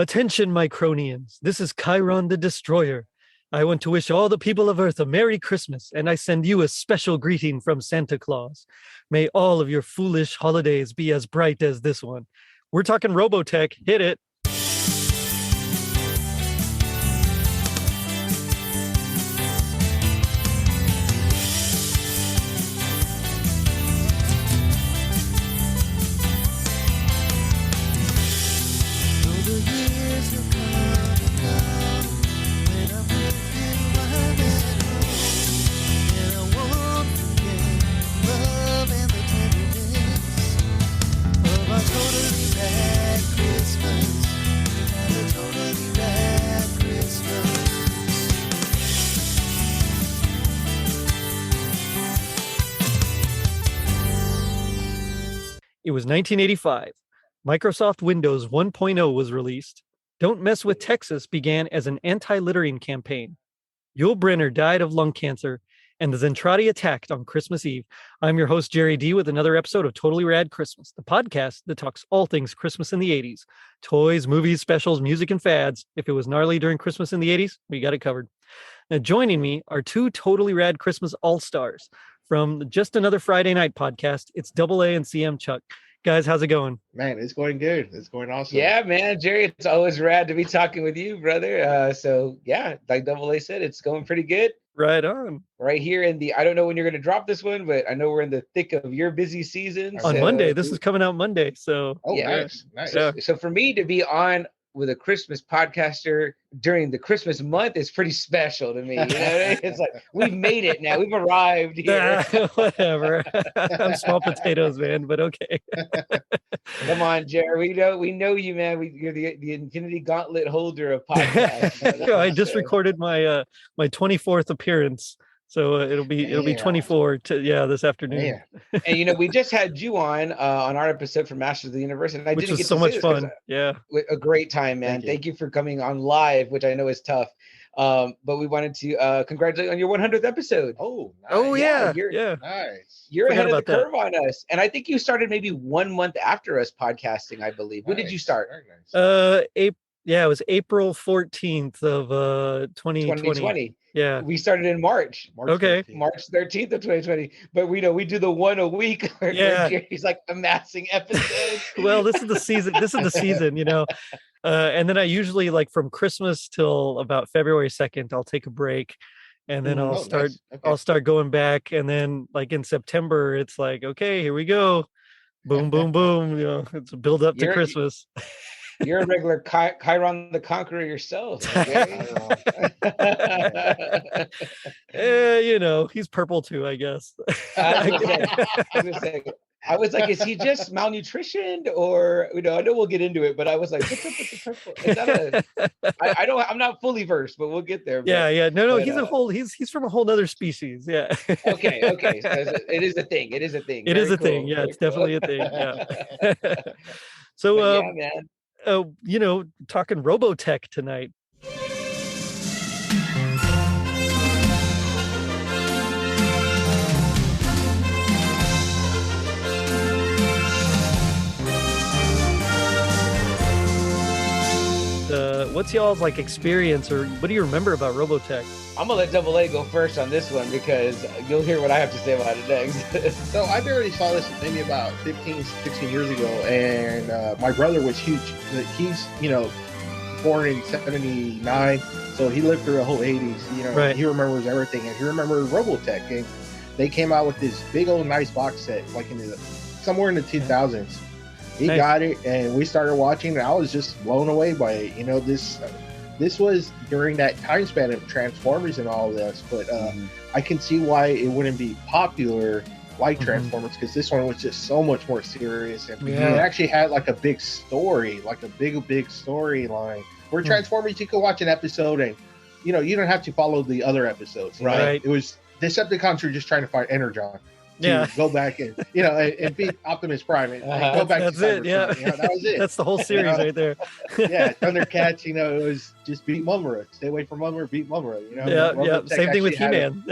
Attention, Micronians. This is Khyron the Destroyer. I want to wish all the people of Earth a Merry Christmas, and I send you a special greeting from Santa Claus. May all of your foolish holidays be as bright as this one. We're talking Robotech. Hit it. It was 1985. Microsoft Windows 1.0 was released. Don't Mess with Texas began as an anti-littering campaign. Yul Brynner died of lung cancer, and the Zentradi attacked on Christmas Eve. I'm your host, Jerry D, with another episode of Totally Rad Christmas, the podcast that talks all things Christmas in the 80s. Toys, movies, specials, music, and fads. If it was gnarly during Christmas in the 80s, we got it covered. Now, joining me are two Totally Rad Christmas all-stars from Just Another Friday Night podcast. It's Double A and CM Chuck. Guys, how's it going? Man, it's going good. It's going awesome. Yeah, man, Jerry, it's always rad to be talking with you, brother. So yeah, like Double A said, it's going pretty good. Right on. Right here in the, I don't know when you're going to drop this one, but I know we're in the thick of your busy season. On Monday. This is coming out Monday. So yeah. Nice. So for me to be on with a Christmas podcaster during the Christmas month is pretty special to me. You know what I mean? It's like, we've made it now. We've arrived here. Whatever. I'm small potatoes, man, but okay. Come on, Jerry. We know you, man. You're the Infinity Gauntlet holder of podcasts. I just recorded my my 24th appearance. So it'll be 24 this afternoon. And we just had you on our episode for Masters of the Universe, and which was so much fun. Yeah, a great time, man. Thank you for coming on live, which I know is tough. But we wanted to congratulate on your 100th episode. Oh, nice. Oh yeah, nice. You're ahead of the curve on us, and I think you started maybe 1 month after us podcasting. I believe. When did you start? It was April 14th of 2020. Yeah, we started in March. Okay, 13th. March 13th of 2020. But we do the one a week. Yeah, Jerry's like amassing episodes. Well, this is the season. And then I usually, like, from Christmas till about February 2nd, I'll take a break, and then I'll start going back, and then like in September, it's like, okay, here we go, boom, boom, boom. It's a build up to Christmas. You're a regular Khyron the Conqueror yourself. He's purple too, I guess. I was like, is he just malnutritioned, or I know we'll get into it, but I was like, what's up with the purple? Is that I'm not fully versed, but we'll get there. No, he's from a whole other species. Yeah. Okay. It is a thing. It is a thing. Yeah, it's definitely a thing. Yeah. So, man. Talking Robotech tonight. What's y'all's experience, or what do you remember about Robotech? I'm gonna let Double A go first on this one because you'll hear what I have to say about it next. So I barely saw this maybe about 15, 16 years ago, and my brother was huge. He's born in 79, so he lived through the whole 80s. Right. He remembers everything, and he remembers Robotech. And they came out with this big old nice box set, somewhere in the 2000s. He got it, and we started watching, and I was just blown away by it. This was during that time span of Transformers and all this, but I can see why it wouldn't be popular like Transformers, because this one was just so much more serious, and it actually had a big story, a big storyline. Where Transformers, you could watch an episode, and you don't have to follow the other episodes. Right. It was Decepticons were just trying to find Energon. Go back and and beat Optimus Prime and go back. That's to it. Yeah, that was it. That's the whole series right there. Thundercats. It was just beat Mumra. Stay away from Mumra. Beat Mumra. Same thing with He-Man.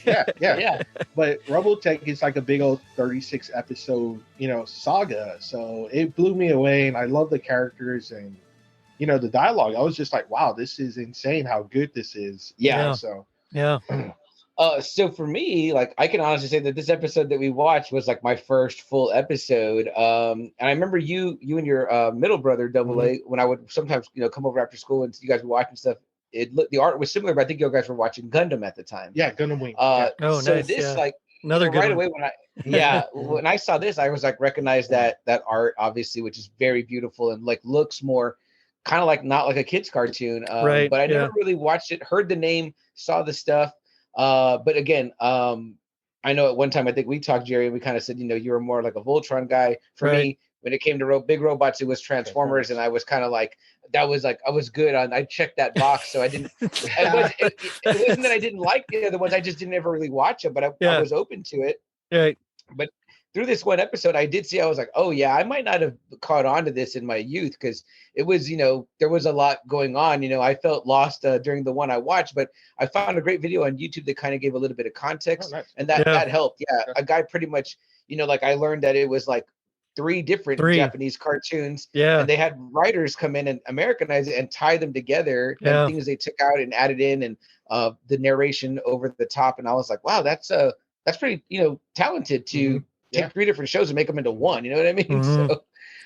Yeah. But Robotech is like a big old 36 episode saga. So it blew me away, and I love the characters, and the dialogue, I was just like, wow, this is insane how good this is. Yeah. So Yeah. So for me, like, I can honestly say that this episode that we watched was like my first full episode. And I remember you and your middle brother, Double A, when I would sometimes, come over after school and you guys were watching stuff. The art was similar, but I think you guys were watching Gundam at the time. Yeah, Gundam Wing. Oh, so nice. this Yeah. Another good right one. away when I saw this, I was like, recognize that art, obviously, which is very beautiful and like looks more kind of like not like a kid's cartoon. Right. But I Yeah. never really watched it, heard the name, saw the stuff. But again, I know at one time, I think we talked, Jerry, and we kind of said, you were more like a Voltron guy. For Right. me, when it came to big robots, it was Transformers. And I was kind of like, I was good on, I checked that box. So I didn't, it wasn't that I didn't like the other ones. I just didn't ever really watch them, but I was open to it. Right. But through this one episode, I did see, I was like, oh yeah, I might not have caught on to this in my youth, because it was, there was a lot going on. I felt lost during the one I watched, but I found a great video on YouTube that kind of gave a little bit of context, and that helped. Yeah, a guy pretty much, like I learned that it was like three different Japanese cartoons, and they had writers come in and Americanize it and tie them together, and things they took out and added in, and the narration over the top. And I was like, wow, that's pretty, talented to take three different shows and make them into one. You know what I mean? So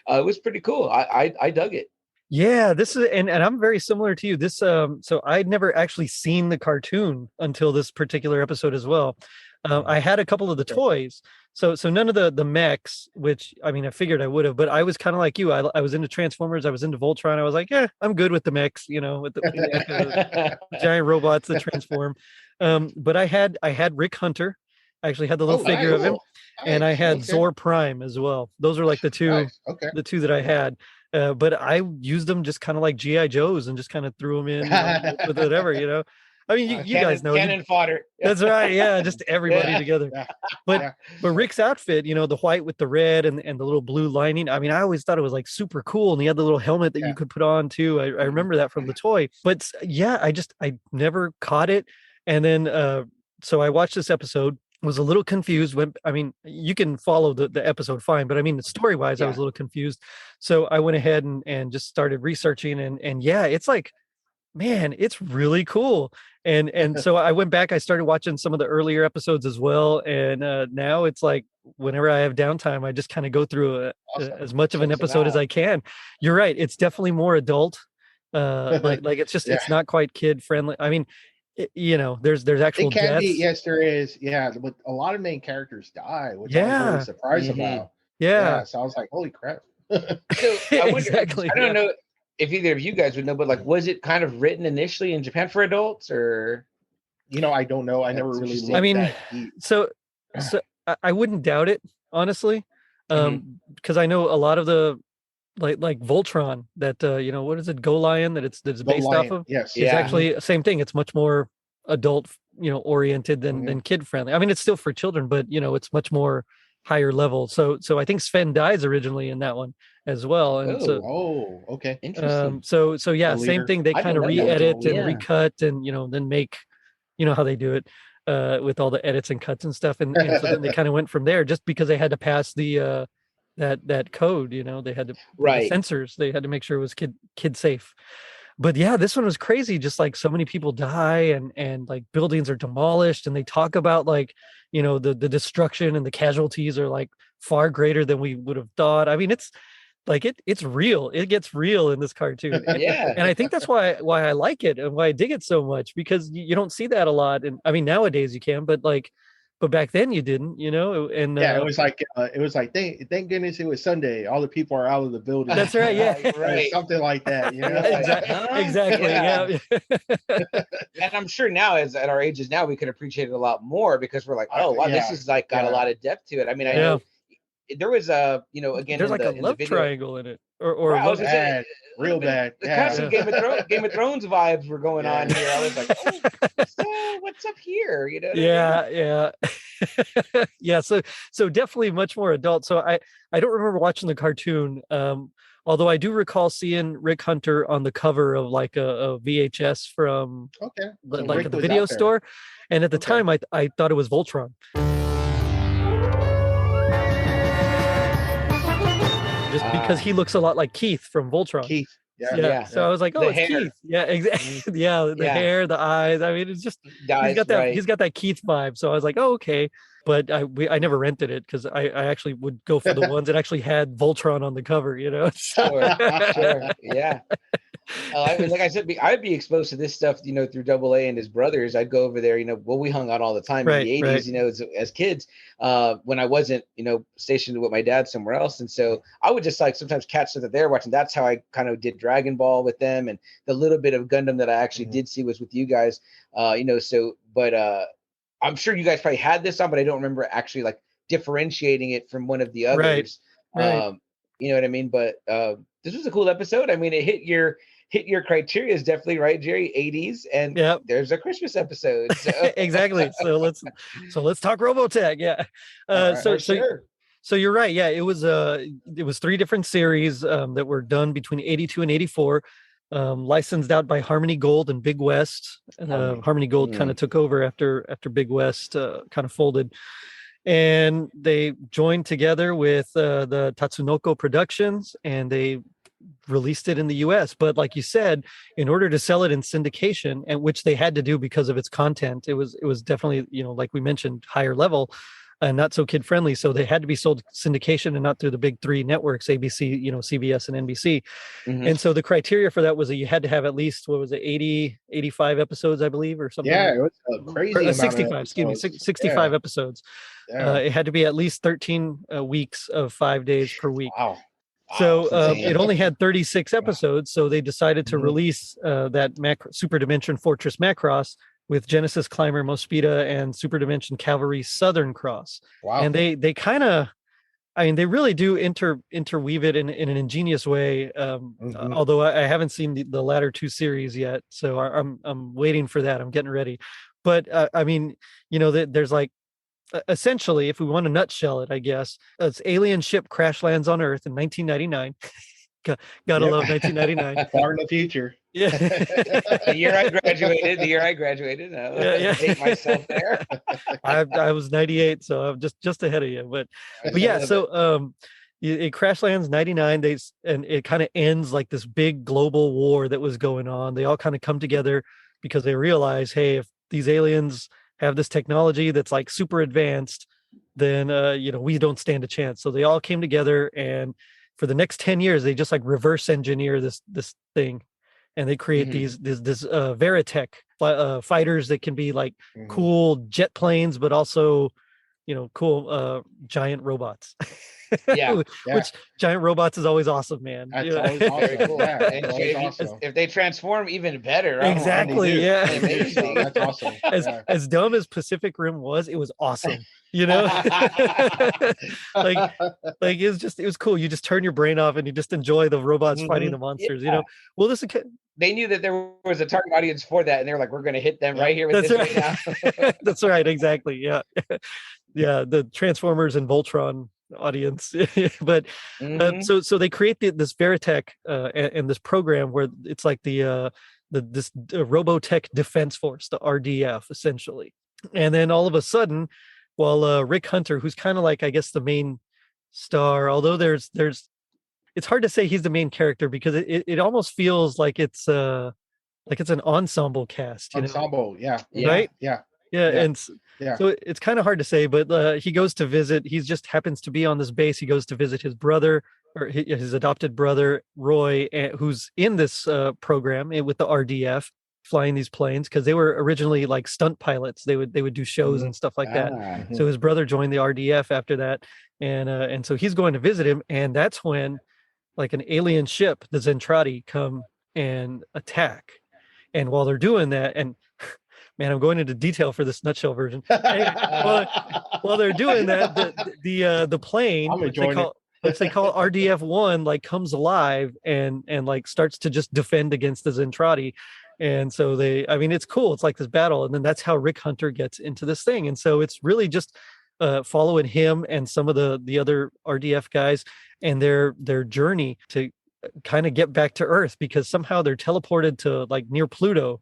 it was pretty cool. I dug it. Yeah, this is, and I'm very similar to you. This, so I'd never actually seen the cartoon until this particular episode as well. I had a couple of the toys, so none of the mechs, which I mean, I figured I would have, but I was kind of like you. I was into Transformers, I was into Voltron. I was like, yeah, I'm good with the mechs, with the giant robots that transform. But I had Rick Hunter. I actually had the little figure of him, and I had Zor Prime as well. Those are like the two, the two that I had. But I used them just kind of like GI Joes and just kind of threw them in with whatever. I mean, you guys know cannon fodder. That's right. Yeah, just everybody together. But Rick's outfit, the white with the red and the little blue lining. I mean, I always thought it was like super cool, and he had the little helmet that you could put on too. I remember that from the toy. But yeah, I never caught it. And then so I watched this episode. Was a little confused when, I mean, you can follow the episode fine, but I mean, story wise, I was a little confused. So I went ahead and just started researching, and yeah, it's like, man, it's really cool. And so I went back, I started watching some of the earlier episodes as well. And now it's like, whenever I have downtime, I just kind of go through as much of an episode as I can. You're right. It's definitely more adult. Like it's just, it's not quite kid friendly. I mean, there's actual deaths. Yes, there is. Yeah, but a lot of main characters die, which I was really surprised about. Yeah. So I was like, holy crap. So I wonder, exactly. I don't know if either of you guys would know, but like, was it kind of written initially in Japan for adults, or? I don't know. I never really looked. I mean, so I wouldn't doubt it, honestly, because I know a lot of the like Voltron, that what is it, Go Lion, that it's based off of? Yes, it's actually the same thing. It's much more adult, oriented than kid friendly. I mean, it's still for children, but it's much more higher level. So I think Sven dies originally in that one as well. And okay, interesting. So yeah, same thing. They kind of re-edit and recut, and then make, how they do it with all the edits and cuts and stuff. And so then they kind of went from there, just because they had to pass the that code. They had to the sensors. They had to make sure it was kid safe. But yeah, this one was crazy. Just like so many people die, and like buildings are demolished, and they talk about like, the destruction and the casualties are like far greater than we would have thought. I mean, it's like it's real. It gets real in this cartoon. And I think that's why I like it and why I dig it so much, because you don't see that a lot. And I mean, nowadays you can, but back then you didn't, and it was like thank goodness it was Sunday. All the people are out of the building. That's right. Yeah. Right. Something like that. Exactly. Yeah. And I'm sure now, as at our ages now, we could appreciate it a lot more, because we're like, oh wow, this is like got a lot of depth to it. I mean, I know there was again, there's like a love triangle in it, or I was bad, real bad. Some Game of Thrones vibes were going on here. I was like, oh, what's up here? Yeah. Yeah. So definitely much more adult. So I don't remember watching the cartoon. Although I do recall seeing Rick Hunter on the cover of like a VHS from like the video store, and at the time I thought it was Voltron. Just because he looks a lot like Keith from Voltron. Yeah. So I was like, oh, The it's hair. Keith. Yeah, exactly. Yeah, the Yeah. hair, the eyes. I mean, it's just Dies, right. he's got that Keith vibe. So I was like, oh, okay. But I never rented it because I actually would go for the ones that actually had Voltron on the cover, you know. Sure, yeah. I mean, like I said, I'd be exposed to this stuff, you know, through Double A and his brothers. I'd go over there, you know. Well, we hung out all the time in the '80s, you know, as kids, when I wasn't, you know, stationed with my dad somewhere else, and so I would just like sometimes catch stuff that they're watching. That's how I kind of did Dragon Ball with them, and the little bit of Gundam that I actually did see was with you guys, you know. So, but I'm sure you guys probably had this on, but I don't remember actually like differentiating it from one of the others. Right. You know what I mean? But this was a cool episode. I mean, it hit your criteria is definitely right, Jerry. 80s, and there's a Christmas episode. So. Exactly. So let's talk Robotech. Yeah. So you're right. Yeah, it was 3 different series that were done between 82 and 84, licensed out by Harmony Gold and Big West. Harmony Gold kind of took over after Big West kind of folded. And they joined together with the Tatsunoko Productions, and they released it in the US. But like you said, in order to sell it in syndication, and which they had to do because of its content, it was definitely, you know, like we mentioned, higher level and not so kid friendly. So they had to be sold syndication and not through the big 3 networks, ABC, you know, CBS and NBC. And so the criteria for that was that you had to have at least, what was it, 80, 85 episodes, I believe, or something. Yeah, it was a crazy 65, excuse me, 65 episodes. It had to be at least 13 weeks of 5 days per week. Wow. So it only had 36 episodes, so they decided to release that Super Dimension Fortress Macross with Genesis Climber Mospeada and Super Dimension Cavalry Southern Cross. Wow. And they kind of, I mean, they really do interweave it in an ingenious way. Although I haven't seen the latter 2 series yet, so I'm waiting for that. I'm getting ready. But I mean, you know, there's like, essentially, if we want to nutshell it, I guess, it's alien ship crash lands on Earth in 1999. Gotta love 1999. Far in the future. Yeah. The year I graduated. I hate myself there. I was 98, so I'm just ahead of you. But yeah, so it crash lands 99 days, and it kind of ends like this big global war that was going on. They all kind of come together because they realize, hey, if these aliens have this technology that's like super advanced, then you know, we don't stand a chance. So they all came together, and for the next 10 years they just like reverse engineer this thing, and they create these veritech fighters that can be like cool jet planes, but also, you know, cool giant robots. Which giant robots is always awesome, man. That's always awesome. Cool. Awesome. If they transform, even better. Exactly. Yeah. Amazing. That's awesome. As dumb as Pacific Rim was, it was awesome. You know, like it was cool. You just turn your brain off and you just enjoy the robots fighting the monsters. You know, well, they knew that there was a target audience for that, and they were like, "We're going to hit them right here with this right now." That's right. Exactly. Yeah. Yeah. The Transformers and Voltron audience. But so they create this veritech and this program where it's like this Robotech Defense Force, the RDF, essentially. And then all of a sudden, while Rick Hunter, who's kind of like, I guess, the main star, although there's it's hard to say he's the main character because it almost feels like it's an ensemble cast. Ensemble, yeah. Right? Yeah. And so it's kind of hard to say, but he goes to visit. He just happens to be on this base. He goes to visit his brother, or his adopted brother, Roy, who's in this program with the RDF, flying these planes, because they were originally like stunt pilots. They would do shows and stuff like that. So his brother joined the RDF after that, and so he's going to visit him, and that's when like an alien ship, the Zentradi, come and attack. And while they're doing that, and man, I'm going into detail for this nutshell version. While they're doing that, the plane, which they call RDF-1, like comes alive and like starts to just defend against the Zentradi. And so it's cool. It's like this battle. And then that's how Rick Hunter gets into this thing. And so it's really just following him and some of the other RDF guys and their journey to kind of get back to Earth, because somehow they're teleported to like near Pluto.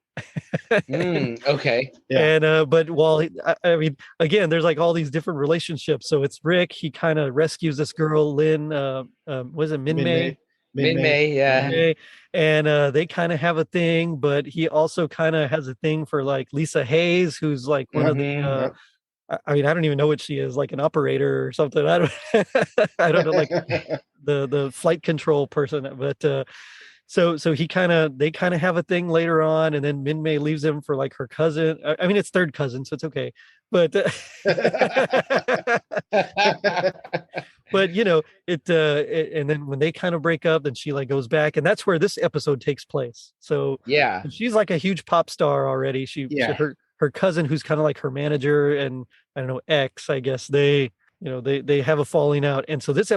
Okay. Yeah. And but while I mean, again, there's like all these different relationships. So it's Rick, he kind of rescues this girl, Lynn, was it Minmei? Minmei, yeah. Okay. And they kind of have a thing, but he also kind of has a thing for like Lisa Hayes, who's like one of the Yep. I mean, I don't even know what she is, like an operator or something. I don't I don't know, like the flight control person, but so they kind of have a thing later on, and then Minmei leaves him for like her cousin. I mean, it's third cousin, so it's okay. But but you know, and then when they kind of break up, then she like goes back, and that's where this episode takes place. So Yeah. she's like a huge pop star already. Her cousin, who's kind of like her manager, and I don't know, ex, I guess, they have a falling out. And so this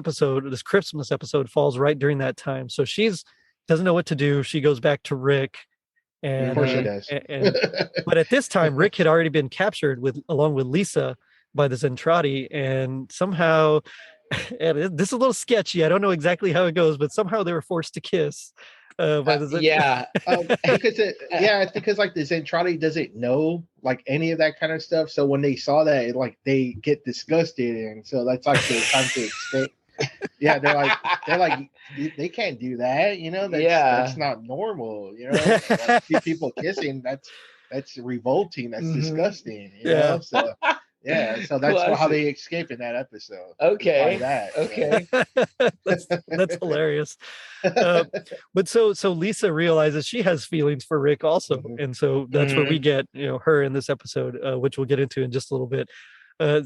Christmas episode falls right during that time. So she's doesn't know what to do. She goes back to Rick, and of course she does. but at this time Rick had already been captured along with Lisa by the Zentradi, and somehow and this is a little sketchy. I don't know exactly how it goes, but somehow they were forced to kiss by the Zentradi. Yeah. It's because like the Zentradi doesn't know like any of that kind of stuff. So when they saw that, they get disgusted, and so that's like the time to escape. Yeah, they're like they can't do that, that's not normal, like, people kissing, that's revolting, that's disgusting, know. So so that's how they escape in that episode. Okay. That's hilarious. But so Lisa realizes she has feelings for Rick also, and so that's where we get her in this episode, which we'll get into in just a little bit.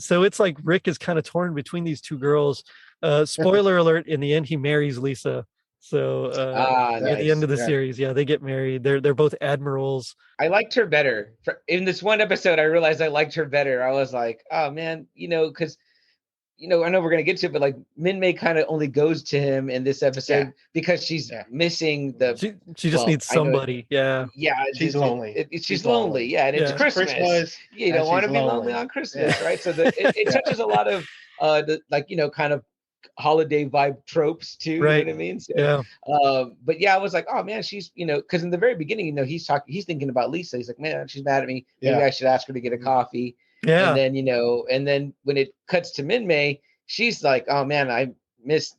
So it's like Rick is kind of torn between these two girls. Spoiler alert, in the end he marries Lisa. So at the end of the series, they get married. They're both admirals. I liked her better. In this one episode, I realized I liked her better. I was like, oh man, because I know we're gonna get to it, but like Minmei kind of only goes to him in this episode because she's missing the. She just needs somebody. She's lonely. She's lonely. Yeah, and it's Christmas. You don't want to be lonely on Christmas, right? So it touches a lot of kind of holiday vibe tropes too, right? You know what I mean? So, but I was like, oh man, she's because in the very beginning, he's thinking about Lisa. He's like, man, she's mad at me. Maybe I should ask her to get a coffee. And then and then when it cuts to Minmei, she's like, oh man, I missed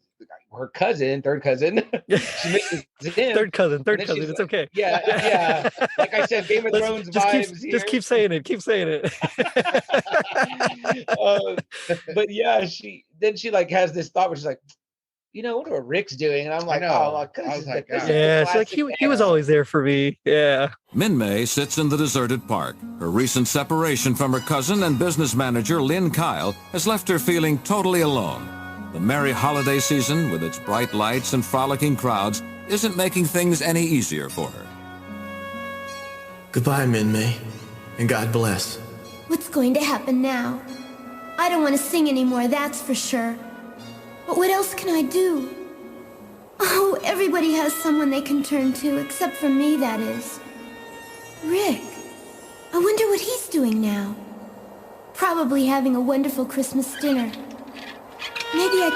her third cousin. She misses him. Third cousin. It's like, okay. Yeah. Like I said, Game of Thrones vibes. Just keep saying it. But she like has this thought where she's like, I wonder what Rick's doing, and I'm like, it's like he was always there for me. Yeah. Minmei sits in the deserted park. Her recent separation from her cousin and business manager Lynn Kyle has left her feeling totally alone. The merry holiday season, with its bright lights and frolicking crowds, isn't making things any easier for her. Goodbye, Minmei, and God bless. What's going to happen now? I don't want to sing anymore, that's for sure. But what else can I do? Oh, everybody has someone they can turn to, except for me, that is. Rick. I wonder what he's doing now. Probably having a wonderful Christmas dinner. Maybe I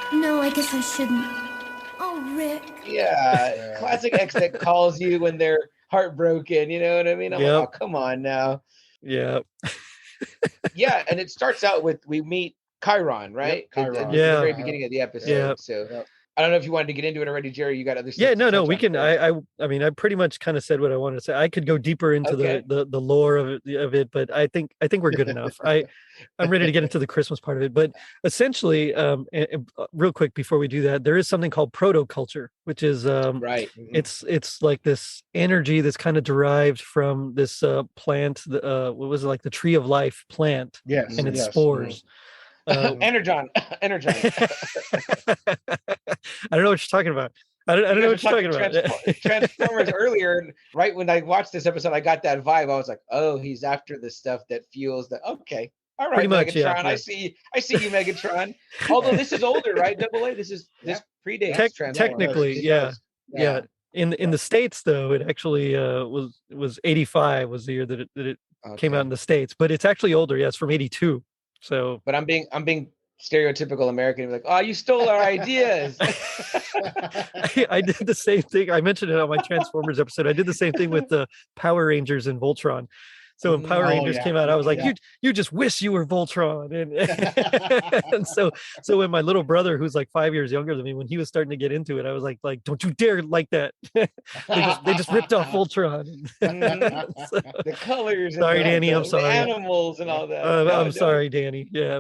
could... No, I guess I shouldn't. Oh, Rick. Yeah, classic ex that calls you when they're heartbroken, you know what I mean? I'm like, oh, come on now. Yeah. And it starts out with, we meet Khyron, right? Yep, Khyron. At the very beginning of the episode. So I don't know if you wanted to get into it already, Jerry. You got other stuff. No, we can. I mean, I pretty much kind of said what I wanted to say. I could go deeper into the lore of it, but I think we're good enough. I'm ready to get into the Christmas part of it. But essentially, real quick before we do that, there is something called protoculture, which is right. It's like this energy that's kind of derived from this plant. What was it, like the tree of life plant? Yes, and its spores. Energon. I don't know what you're talking about. I don't know what you're talking about. Transformers earlier, and right when I watched this episode, I got that vibe. I was like, oh, he's after the stuff that fuels the. Okay, all right, pretty much, Megatron. I see you, Megatron. Although this is older, right? AA. This predates Transformers. Technically, yeah. In the States, though, it actually was 85 was the year that it came out in the States, but it's actually older. Yeah, it's from 82. So, but I'm being stereotypical American. Like, oh, you stole our ideas. I did the same thing. I mentioned it on my Transformers episode. I did the same thing with the Power Rangers and Voltron. So when Power Oh, Rangers yeah. came out, I was like, Yeah. you just wish you were Voltron. And so when my little brother, who's like 5 years younger than me, when he was starting to get into it, I was like, don't you dare like that. they just ripped off Voltron. So, The colors. sorry, and Danny, I'm the sorry. animals and all that. No, I'm no. sorry, Danny. Yeah,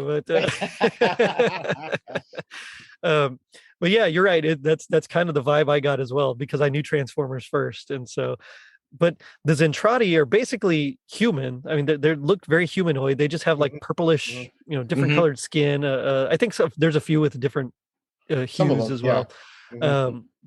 but yeah, you're right. That's kind of the vibe I got as well, because I knew Transformers first, and so. But the Zentradi are basically human. I mean, they look very humanoid. They just have like purplish, different colored skin. I think so, there's a few with different Some of hues them, as well.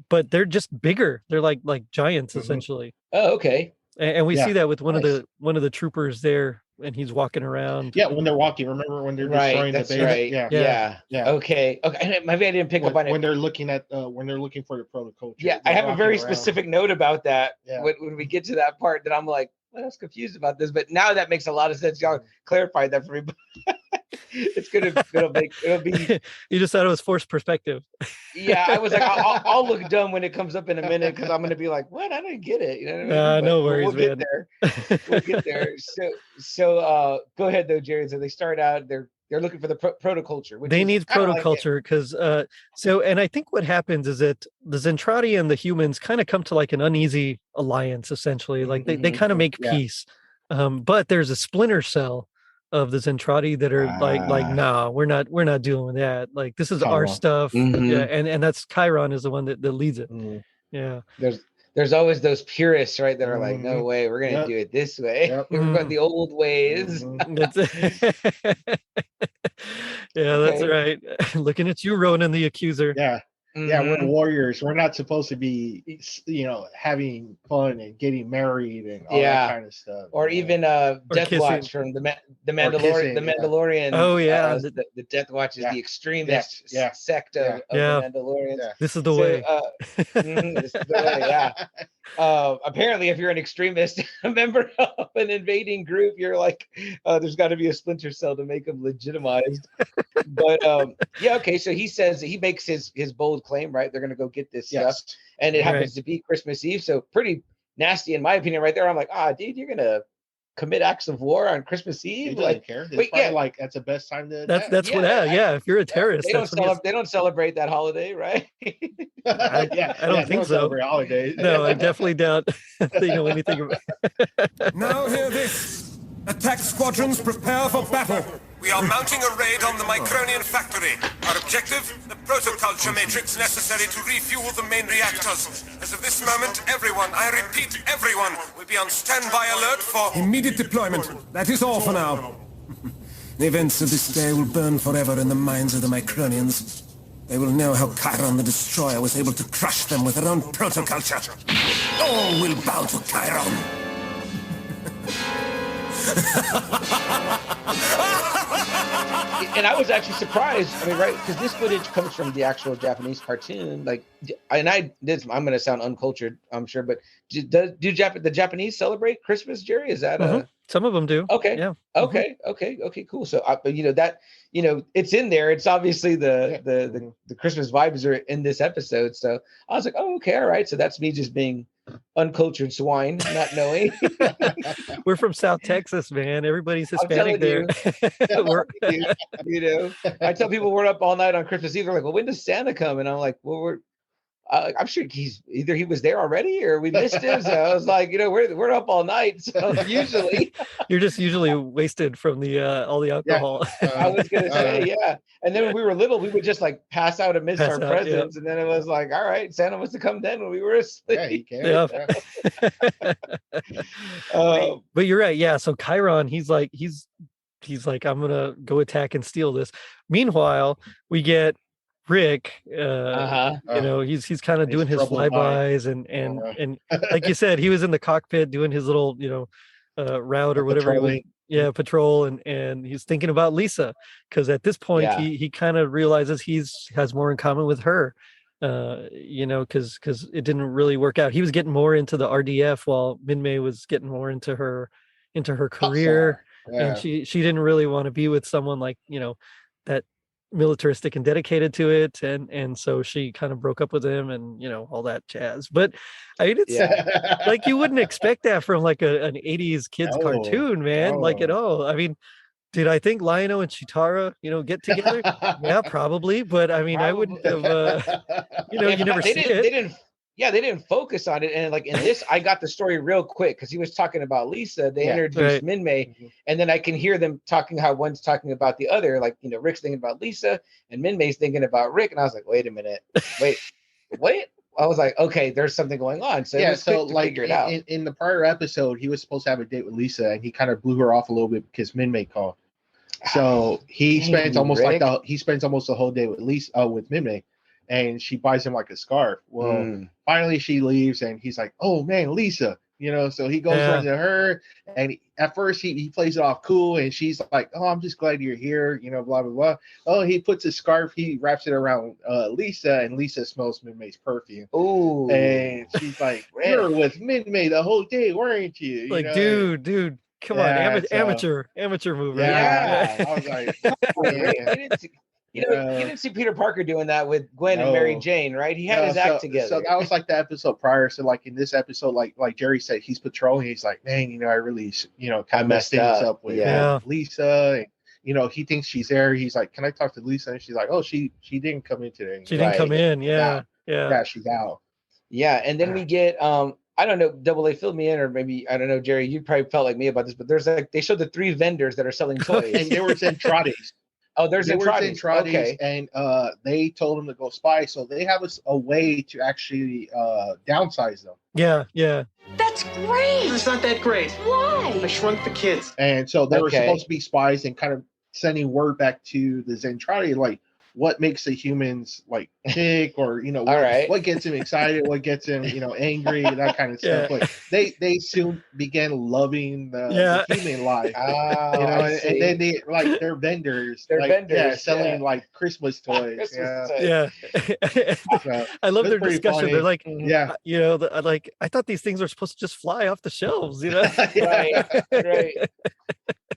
But they're just bigger. They're like giants essentially. Oh, okay. And we see that with one Nice. of the troopers there, and he's walking around. Yeah, when they're walking, remember when they're Right, destroying that's the base? right. Yeah. Yeah. Okay. And maybe I didn't pick up on When it. they're looking at when they're looking for the protoculture. Yeah, they're I have a walking very around. specific note about that Yeah. when we get to that part that I'm like, well, I was confused about this, but now that makes a lot of sense. Y'all clarified that for me. It'll be. You just thought it was forced perspective. Yeah, I was like, I'll look dumb when it comes up in a minute, because I'm going to be like, what? I didn't get it. You know what I mean? But No worries, we'll get man. there. We'll get there. So go ahead though, Jerry. So they start out. They're looking for the protoculture. Which They is need kinda like protoculture because and I think what happens is that the Zentradi and the humans kind of come to like an uneasy alliance essentially. Like they kind of make peace. But there's a splinter cell of the Zentradi that are like, nah, we're not doing that. Like this is our Khyron. stuff. Yeah, and that's Khyron is the one that leads it. Yeah. There's always those purists, right, that are like, no way, we're gonna do it this way. Yep. We're going the old ways. That's yeah, that's right. Looking at you, Ronan the accuser. Yeah. Yeah, we're warriors. We're not supposed to be, having fun and getting married and all that kind of stuff. Or even Death kissing. Watch from the Mandalorian. kissing, The Mandalorian. Oh, yeah. The Death Watch is the extremist sect of the Mandalorians. Yeah. This is the way. This is the way. Yeah. Apparently, if you're an extremist, a member of an invading group, you're like, there's got to be a splinter cell to make them legitimized. But okay. So he says he makes his bold claim, right? They're going to go get this stuff, and it happens to be Christmas Eve. So pretty nasty, in my opinion, right there. I'm like, dude, you're gonna commit acts of war on Christmas Eve? They don't care. Like that's the best time to. That's if you're a terrorist, they don't celebrate that holiday, right? I don't think so. Holidays. No, I definitely doubt they know anything about. Now hear this. Attack squadrons, prepare for battle. We are mounting a raid on the Micronian factory. Our objective, the protoculture matrix necessary to refuel the main reactors. As of this moment, everyone, I repeat, everyone, will be on standby alert for immediate deployment. That is all for now. The events of this day will burn forever in the minds of the Micronians. They will know how Khyron the Destroyer was able to crush them with her own protoculture. All will bow to Khyron. And I was actually surprised. I mean, right, because this footage comes from the actual Japanese cartoon. Like, and I'm going to sound uncultured, I'm sure, but do the Japanese celebrate Christmas, Jerry? Is that some of them do? Okay. Yeah. Okay. Cool. So, it's in there. It's obviously the Christmas vibes are in this episode. So I was like, oh, okay, all right. So that's me just being uncultured swine, not knowing. We're from South Texas, man. Everybody's Hispanic there. I tell people we're up all night on Christmas Eve. They're like, well, when does Santa come? And I'm like, well, I'm sure he was there already or we missed him. So I was like, we're up all night. So usually you're just usually wasted from the all the alcohol. I was gonna say, yeah. And then when we were little, we would just like pass out amidst our presents, and then it was like, all right, Santa must have come then when we were asleep. Yeah, but you're right. Yeah. So Khyron, he's like, I'm gonna go attack and steal this. Meanwhile, we get Rick, he's kind of doing his flybys and like you said, he was in the cockpit doing his little, route or whatever. Patrol, and he's thinking about Lisa because at this point he kind of realizes has more in common with her, because it didn't really work out. He was getting more into the RDF while Minmei was getting more into her career, and she didn't really want to be with someone like that militaristic and dedicated to it, and so she kind of broke up with him, and all that jazz. But I mean, it's like you wouldn't expect that from like an 80s kids cartoon, man, like at all. I mean, did I think Lion-O and Chitara, get together? Yeah, probably. But I mean, I wouldn't have, you never see it. They didn't. Yeah, they didn't focus on it. And like in this, I got the story real quick because he was talking about Lisa. They introduced Minmei, and then I can hear them talking how one's talking about the other. Like, Rick's thinking about Lisa and Minmei's thinking about Rick. And I was like, wait a minute. Wait. I was like, okay, there's something going on. So so like figure it out. In the prior episode, he was supposed to have a date with Lisa, and he kind of blew her off a little bit because Minmei called. So he spends almost the whole day with Lisa, with Minmei. And she buys him like a scarf. Well, finally she leaves, and he's like, "Oh man, Lisa," So he goes over to her, and at first he plays it off cool, and she's like, "Oh, I'm just glad you're here," blah blah blah. Oh, he puts a scarf, he wraps it around Lisa, and Lisa smells Minmei's perfume. Ooh, and she's like, "You're with Minmei the whole day, weren't you?" Like, dude. Come on, amateur move. Yeah, I was like, you didn't see Peter Parker doing that with Gwen and Mary Jane, right? He had his act together. So that was like the episode prior. So like in this episode, like Jerry said, he's patrolling. He's like, man, I really, kind of messed things up with Lisa. And, he thinks she's there. He's like, can I talk to Lisa? And she's like, oh, she didn't come in today. She didn't come in. Yeah. She's out. Yeah, and then we get I don't know, Double A, fill me in, or maybe, I don't know, Jerry, you probably felt like me about this, but there's they showed the 3 vendors that are selling toys. And they were Zentrades. Oh, there's Zentrades. Okay. And they told them to go spy. So they have a way to actually downsize them. Yeah. That's great. It's not that great. Why? I shrunk the kids. And so they were supposed to be spies and kind of sending word back to the Zentradi, like, what makes the humans like tick, or what gets them excited, what gets them angry, that kind of stuff. Like they soon began loving the human life, and then they like their vendors, selling like Christmas toys. I love their discussion. Funny. They're like, like, I thought these things were supposed to just fly off the shelves, right.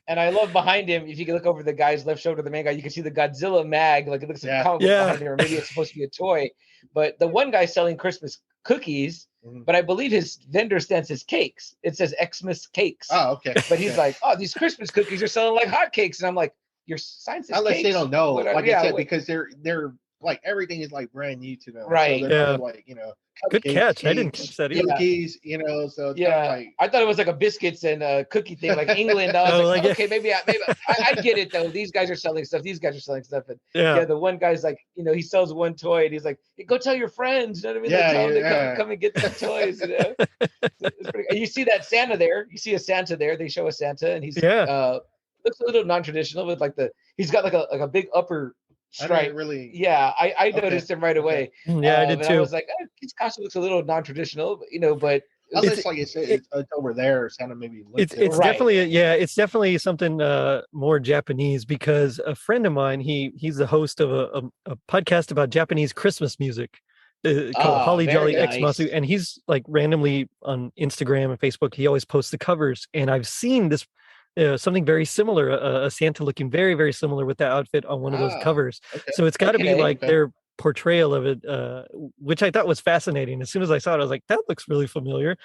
And I love behind him, if you can look over the guy's left shoulder, the main guy, you can see the Godzilla mag, like it looks like a comic book behind him, or maybe it's supposed to be a toy. But the one guy selling Christmas cookies, but I believe his vendor stand says cakes. It says Xmas cakes. Oh, okay. But he's like, oh, these Christmas cookies are selling like hotcakes. And I'm like, your sign says unless cakes. they don't know, I said, because they're like, everything is like brand new to them. Right. So they're like, good catch. Cakes, I didn't catch that either. Cookies, so it's like, I thought it was like a biscuits and cookie thing, like England. I was like, okay, maybe I get it though. These guys are selling stuff. These guys are selling stuff. And the one guy's like, he sells one toy, and he's like, hey, go tell your friends. You know what I mean? Tell them to come and get some toys. And you see that Santa there. You see a Santa there. They show a Santa, and he's looks a little non-traditional with like he's got like a big upper stripe. I noticed him right away. I did too. I was like, his costume looks a little non-traditional, but unless, like you said, it's over there, Santa maybe. It's definitely it's definitely something more Japanese, because a friend of mine, he's the host of a podcast about Japanese Christmas music called Holly Jolly Xmasu, and he's like randomly on Instagram and Facebook. He always posts the covers, and I've seen this. Something very similar, a Santa looking very, very similar with that outfit on one of those covers. Okay. So it's got to be like their portrayal of it, which I thought was fascinating. As soon as I saw it, I was like, that looks really familiar.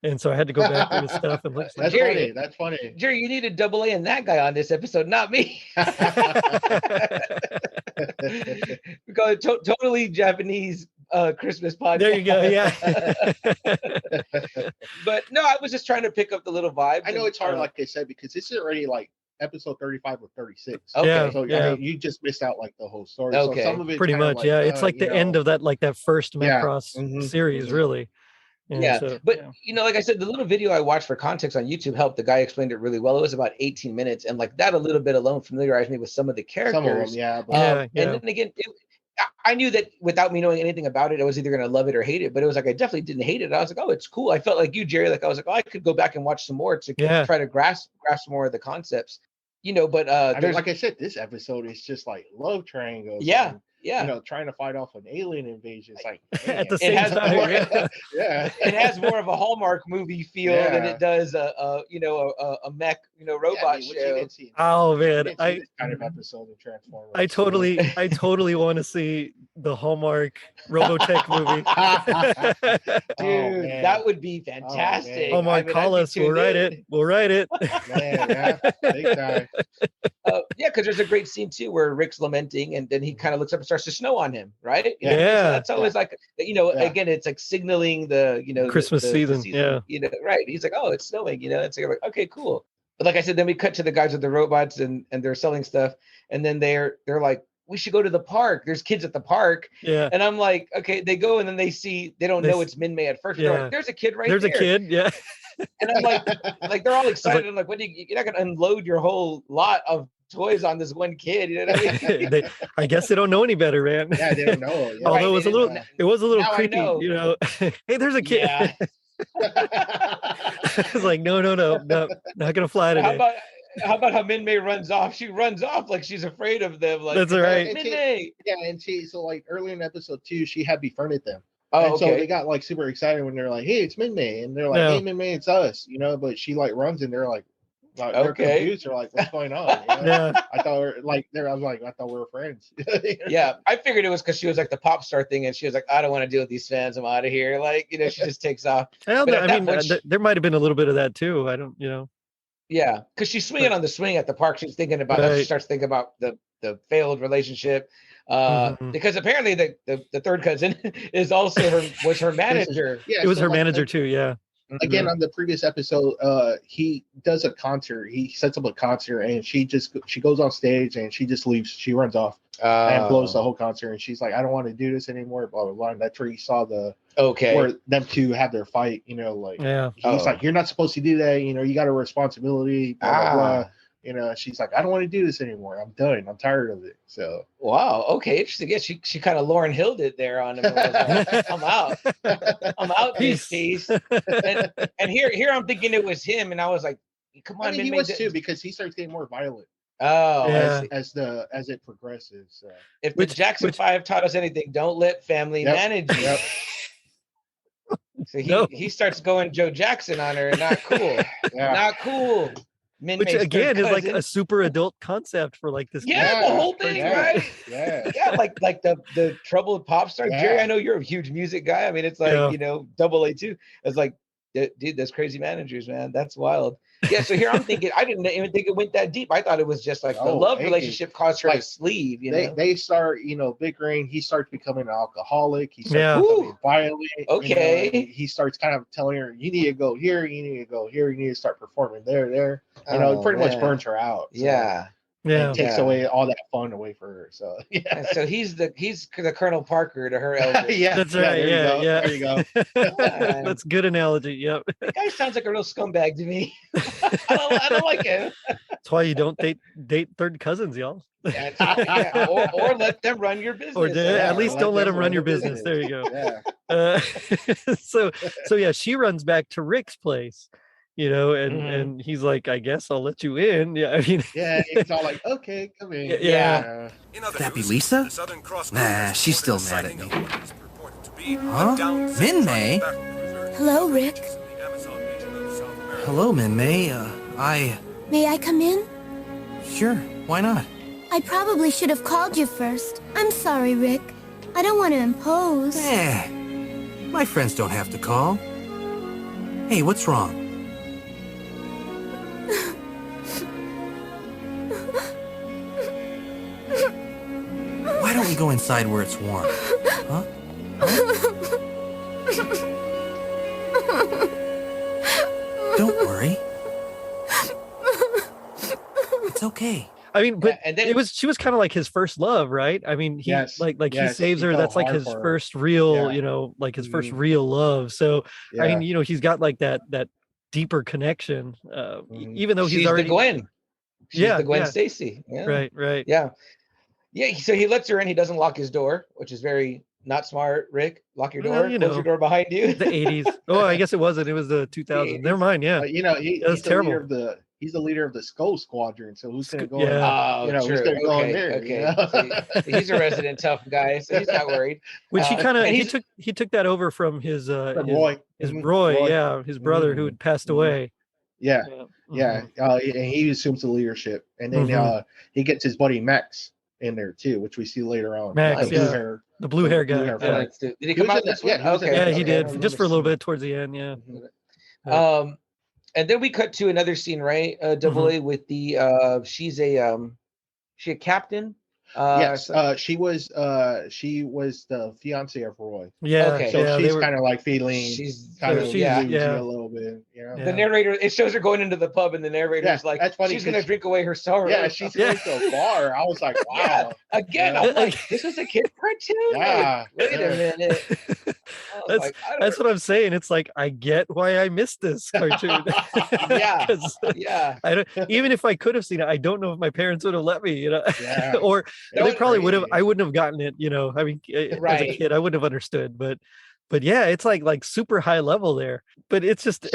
And so I had to go back to the stuff and look. That's funny. That's funny. Jerry, you need a Double A and that guy on this episode, not me. We call it totally Japanese Christmas podcast. There you go. Yeah. But no, I was just trying to pick up the little vibe. I know it's hard, like I said, because this is already like episode 35 or 36. Okay. So I mean, you just missed out like the whole story. Okay. So some of it pretty much. Like, it's like the end of that first Macross series, really. And but like I said, the little video I watched for context on YouTube helped. The guy explained it really well. It was about 18 minutes, and like that a little bit alone familiarized me with some of the characters. Some of them, And then again, I knew that without me knowing anything about it, I was either going to love it or hate it. But it was like I definitely didn't hate it. I was like, oh, it's cool. I felt like you, Jerry. Like I was like, oh, I could go back and watch some more to try to grasp more of the concepts. But I mean, like I said, this episode is just like love triangles. trying to fight off an alien invasion. It's like, At the It same has time. more, yeah. it has more of a Hallmark movie feel than it does a mech robot show. Oh, man, this kind of episode of Transformers. I totally want to see the Hallmark Robotech movie. Dude, that would be fantastic. Hallmark, call us. We'll write it. Man, yeah, big time. Because there's a great scene too where Rick's lamenting, and then he kind of looks up and starts to snow on him, right? Yeah. So that's always like, again, it's like signaling the Christmas season. Yeah. Right. He's like, oh, it's snowing. And so you're like, okay, cool. But like I said, then we cut to the guys with the robots, and they're selling stuff, and then they're like, we should go to the park. There's kids at the park. Yeah. And I'm like, okay, they go, and then they don't know it's Minmei at first. They're like, there's a kid right there. There's a kid. Yeah. And I'm like they're all excited. I'm like, you're not going to unload your whole lot of toys on this one kid. You know what I mean? I guess they don't know any better, man. Yeah, they don't know. Yeah. Although it was a little creepy, Hey, there's a kid. Yeah. It's like, no, not gonna fly today. How about how Minmei runs off? She runs off like she's afraid of them. Like, that's all right. Minmei. And so like early in episode 2, she had befriended them. Oh, and so they got like super excited when they're like, hey, it's Minmei. And they're like, hey, Minmei, it's us, but she like runs and they're like, they're confused. They're like, what's going on? Yeah. I thought I thought we were friends. Yeah. I figured it was because she was like the pop star thing, and she was like, I don't want to deal with these fans. I'm out of here. Like, she just takes off. There might have been a little bit of that too. I don't, Yeah, because she's swinging on the swing at the park. She's thinking about She starts thinking about the failed relationship. Because apparently the third cousin is also was her manager. It was her manager too. Yeah. Again, on the previous episode, he does a concert. He sets up a concert, and she goes on stage and she just leaves. She runs off and blows the whole concert. And she's like, "I don't want to do this anymore." Blah blah blah. And that's where you saw where them two have their fight. He's like, "You're not supposed to do that. You got a responsibility." Blah blah blah. She's like, I don't want to do this anymore. I'm done. I'm tired of it. So wow, okay, interesting. Yeah, she kind of Lauren Hilled it there on him. Like, I'm out. I'm out this piece. And here I'm thinking it was him, and I was like, come on, he was too, because he starts getting more violent. Oh, yeah. As it progresses. So. If the Jackson 5 taught us anything, don't let family manage you. So he starts going Joe Jackson on her, and not cool. Not cool. Minmei's which again is like a super adult concept for like this. Yeah, the whole thing, right? Yeah, like the troubled pop star. Jerry, I know you're a huge music guy. I mean, it's like double A too. It's like, dude, those crazy managers, man. That's wild. Yeah, so here I'm thinking, I didn't even think it went that deep. I thought it was just like the love relationship caused her to leave. They start, bickering. He starts becoming an alcoholic. He starts becoming violent. Okay. He starts kind of telling her, you need to go here, you need to go here, you need to start performing there. Pretty much burns her out. So. Yeah. Yeah, it takes away all that fun away for her. So And so he's the Colonel Parker to her elder. that's right. There you go. That's good analogy. Yep. That guy sounds like a real scumbag to me. I don't like him. That's why you don't date third cousins, y'all. Or let them run your business. Or at least don't let them run your business. There you go. Yeah. So yeah, she runs back to Rick's place. And he's like, I guess I'll let you in. Yeah, I mean, it's all like, okay, come in. Yeah. That be Lisa? Nah, she's still mad at me. Huh? Minmei? Hello, Rick. Hello, Minmei. May I come in? Sure, why not? I probably should have called you first. I'm sorry, Rick. I don't want to impose. My friends don't have to call. Hey, what's wrong? Why don't we go inside where it's warm? Huh? Don't worry. It's okay. I mean, but she was kind of like his first love, right? I mean, he he saves her. That's like his first real, like his first real love. So I mean, he's got like that deeper connection, even though she's already the Gwen. She's the Gwen Stacy. Yeah. Right. Yeah. So he lets her in. He doesn't lock his door, which is very not smart. Rick, lock your door. Close your door behind you. The 80s. Oh, I guess it wasn't. It was the 2000s. Never mind. Yeah. He's terrible. The he's the leader of the Skull Squadron. So who's gonna go? Yeah. Oh, who's true. gonna go in Okay, there? okay. You know? So he's a resident tough guy, so he's not worried. Which he kind of and he took that over from his From Roy. his Mhm. Roy, yeah, his brother who had passed away. Yeah, Yeah. and he assumes the leadership, and then he gets his buddy Max in there too, which we see later on. Max, the blue yeah. hair, The blue hair guy. hair Yeah. fella. Did he come out this one? Yeah, he was in Okay. Yeah, that. he Okay, I did don't just for a little remember bit towards the end. Yeah. And then we cut to another scene, right? Double A with the she's a captain. Yes, she was the fiance of Roy. Yeah. Okay. So yeah, she's kind of like feeling she's kind of she's- bluesy yeah. a little bit. You know? Yeah. the narrator. It shows her going into the pub, and the narrator's Yeah, like, that's funny she's gonna 'cause- drink away her sorrow. Yeah, she's going to a bar. I was like, wow. Again, Yeah. I'm like, this was a kid cartoon. Yeah. Wait a minute. That's what I'm saying. It's like I get why I missed this cartoon. Yeah. 'Cause Yeah. I don't, even if I could have seen it, I don't know if my parents would have let me, you know, Yeah. or That they was probably would have. crazy. I wouldn't have gotten it, you know. I mean, as a Right. kid, I wouldn't have understood, but yeah, it's like super high level there. But it's just,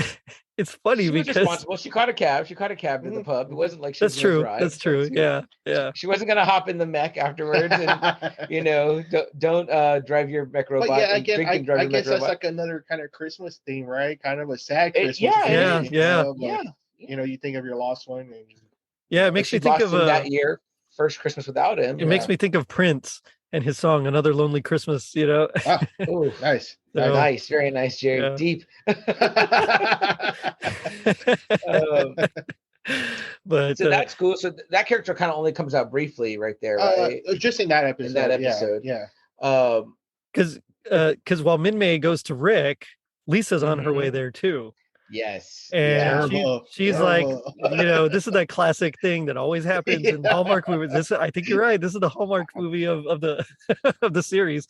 it's funny She was because responsible. She caught a cab. She caught a cab to the pub. It wasn't like she that's was gonna true. drive. That's true. Yeah, yeah. She wasn't gonna hop in the mech afterwards, and you know, don't drive your mech robot. But yeah, and again, drink and drive I your mech guess that's robot. like another kind of Christmas theme, right? Kind of a sad It- Christmas. yeah, theme, it you is. know, Yeah. like, you know, you think of your lost one, and Yeah, it Like, makes she me think lost of him that year, first Christmas without him. it makes me think of Prince and his song "Another Lonely Christmas." You know, Ooh, nice. So- nice, very nice, Jerry. Yeah. Deep. but So that's cool. So that character kind of only comes out briefly right there, right? Just in that episode. episode. Yeah. because while Minmei goes to Rick, Lisa's on her way Mhm. there too. Yes. And Terrible. she's like, Terrible. you know, this is that classic thing that always happens in Hallmark movies. I think you're right. This is the Hallmark movie of the of the series.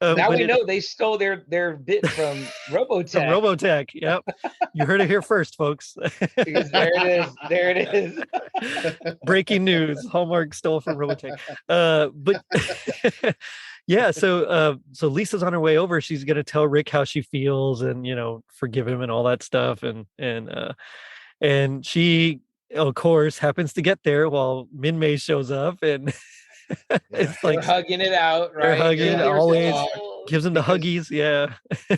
Now but we know they stole their bit from Robotech. From Robotech. Yep. You heard it here first, folks. Because there it is. There it is. Breaking news. Hallmark stole from Robotech. But yeah, so Lisa's on her way over. She's gonna tell Rick how she feels and, you know, forgive him and all that stuff. And she, of course, happens to get there while Minmei shows up, and it's They're like hugging it out, right? they're hugging Yeah. always. Oh, Gives him the huggies. Yeah.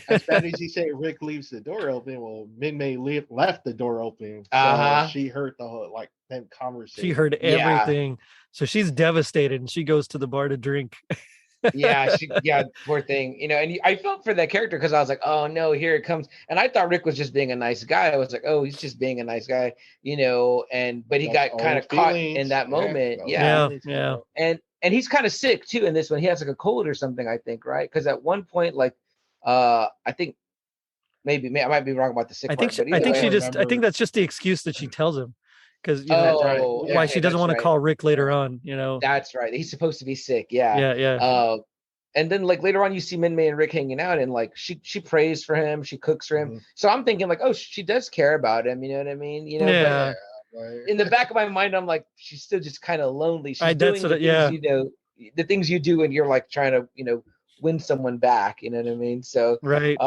As bad as you say, Rick leaves the door open. Well, Minmei left the door open. So Uh-huh. she heard the whole them conversation. She heard Yeah. everything. So she's devastated and she goes to the bar to drink. yeah, poor thing. You know, and I felt for that character because I was like, oh no, here it comes. And I thought Rick was just being a nice guy. I was like, oh, he's just being a nice guy, you know. But he That's got kind of all caught feelings. in that moment. Yeah. Yeah. And he's kind of sick too in this one. He has like a cold or something, I think, right? Because at one point, like, I think maybe I might be wrong about the sick I think part. I think either she way, just I think that's just the excuse that she tells him, because you know Oh, why okay, she doesn't that's want to right. call Rick later on. You know. That's right. He's supposed to be sick. Yeah. Yeah. And then like later on, you see Minmei and Rick hanging out, and like she prays for him, she cooks for him. Mhm. So I'm thinking like, oh, she does care about him. You know what I mean? You know. Yeah. But in the back of my mind, I'm like, she's still just kind of lonely. She's That's doing the what- things, yeah. you know, the things you do, and you're like trying to, you know, win someone back. You know what I mean? So Right.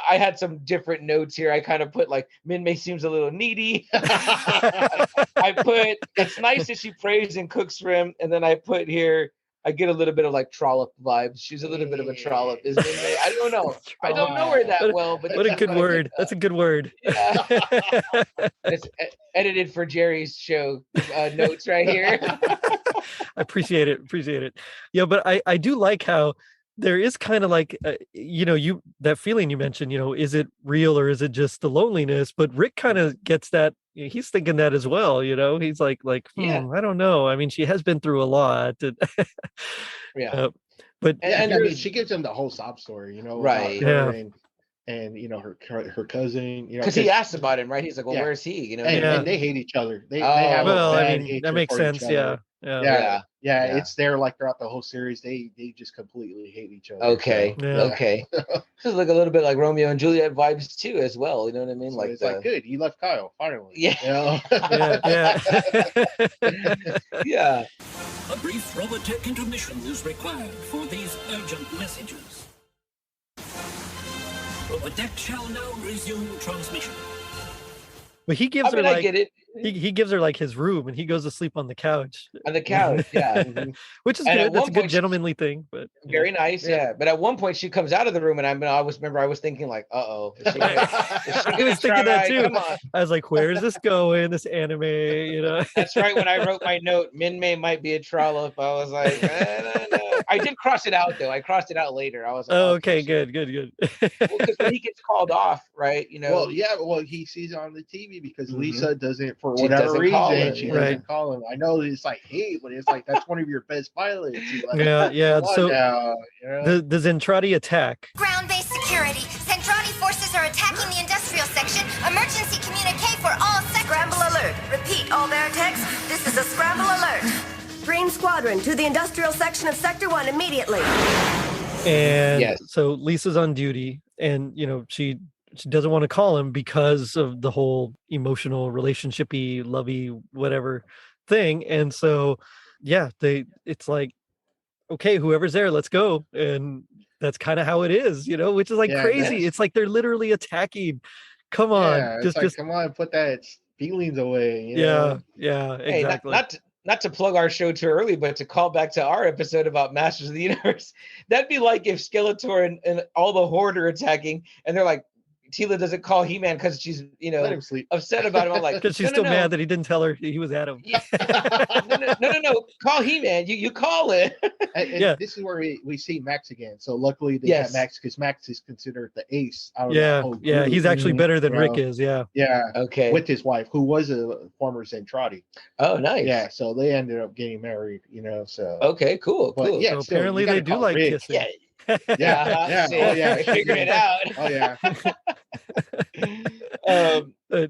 I had some different notes here. I kind of put like Minmei seems a little needy. I put it's nice that she prays and cooks for him, and then I put here I get a little bit of like trollop vibes. She's a little bit of a trollop, is Minmei? I don't know. I don't know her that well, but What a it's good like, word. That's a good word. yeah. It's edited for Jerry's show notes right here. I appreciate it. Yeah, but I do like how there is kind of like you know, that feeling you mentioned, you know, is it real or is it just the loneliness? But Rick kind of gets that. He's thinking that as well, you know. He's like Yeah. I don't know. I mean, she has been through a lot. Yeah. But And I mean, she gives him the whole sob story, you know, about Right. her Yeah. and you know her cousin, you know, Because he asked about him, right? He's like, well, Yeah. where's he? You know, and, Yeah. and they hate each other. They Oh. have a well, I bad mean, hatred that makes for each sense. Yeah. other. Yeah. Yeah. Yeah. It's there like throughout the whole series. They just completely hate each other. Okay. So, Yeah. Okay. This is like a little bit like Romeo and Juliet vibes too, as well. You know what I mean? so Like, it's like good. You left Kyle finally. Yeah. You know? Yeah. yeah. A brief Robotech intermission is required for these urgent messages. Robotech shall now resume transmission. But he gives I mean, her I like get it. he gives her like his room, and he goes to sleep on the couch. On the couch, yeah. Which is And at good. That's one a good point, gentlemanly thing. But very nice, yeah. But at one point, she comes out of the room, and I was thinking like, "Uh-oh." I was thinking that too. Come on. I was like, "Where's this going? This anime?" You know. That's right. When I wrote my note, Minmei might be a trollop. I was like, I did cross it out though. I crossed it out later. I was like, oh, okay, good. Well, because when he gets called off, right? You know. Well, he sees it on the TV because Mhm. Lisa doesn't, for She whatever doesn't call reason, him, she yeah. doesn't call him. I know it's like, hey, but it's like that's one of your best pilots. He's like, Yeah. "Come on So now," you know? the Zentradi attack. Ground-based security. Zentradi forces are attacking the industrial section. Emergency communique for all sectors. Scramble alert. Repeat, all veritechs. This is a scramble alert. Green Squadron to the industrial section of Sector 1 immediately. And Yes. so Lisa's on duty, and she doesn't want to call him because of the whole emotional, relationshipy, lovey, whatever thing. And so, yeah, it's like, okay, whoever's there, let's go. And that's kind of how it is, which is like Yeah, crazy. yes. It's like they're literally attacking. Come on, Yeah, it's like, come on, put that feelings away. You know? yeah, Hey, exactly. not to plug our show too early, but to call back to our episode about Masters of the Universe. That'd be like if Skeletor and all the Horde are attacking, and they're like, Tila doesn't call He-Man because she's Let him sleep. upset about him. I'm like, Because she's no, still no, mad that he didn't tell her he was Adam. Yeah. No. Call He-Man. You call it. And Yeah. this is where we see Max again. So luckily they Yes. have Max because Max is considered the ace out of Yeah, that whole yeah, group, he's actually better than you Rick know? is. Yeah. Yeah, Okay. with his wife, who was a former Zentradi. Oh, nice. Yeah, so they ended up getting married, So Okay, cool. but yeah, So still, apparently you gotta they do call like Rick. kissing. Yeah. Yeah, See, oh yeah, I figured it out. Oh yeah,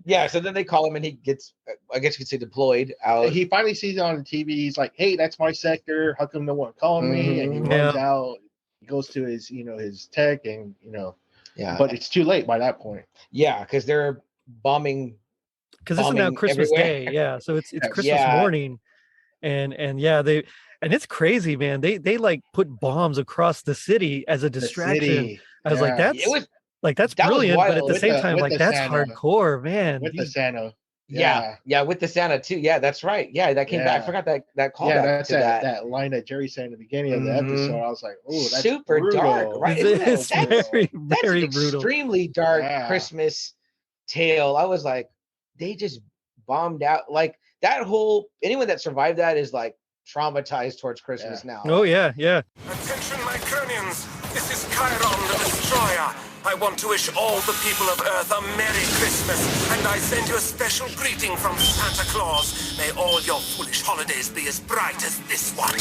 Yeah. So then they call him, and he gets, I guess you could say, deployed out. he finally sees it on the TV. He's like, "Hey, that's my sector. How come no one called me?" And he Mhm. runs out. He goes to his, his tech, and Yeah. but it's too late by that point. Yeah, because they're bombing. Because this is now bombing Christmas everywhere. Day. Yeah. So it's Christmas Yeah. morning. And yeah, and it's crazy, man. They like put bombs across the city as a The distraction. city, I was like, yeah. that's that was brilliant, but at wild. the With same the- time, with like the that's Santa. hardcore, man. with the These- Santa. Yeah, with the Santa too. Yeah, that's right. Yeah, that came back. I Yeah. forgot that callback Yeah, that's to that line that Jerry said in the beginning of the Mhm. episode. I was like, "Oh, that's Super brutal. dark, right? It's That's- very, That's very an brutal. extremely dark Yeah. Christmas tale. I was like, they just bombed out. Like that whole anyone that survived that is like traumatized towards Christmas now. Oh yeah. Attention, Micronians! This is Khyron the Destroyer. I want to wish all the people of Earth a Merry Christmas, and I send you a special greeting from Santa Claus. May all your foolish holidays be as bright as this one.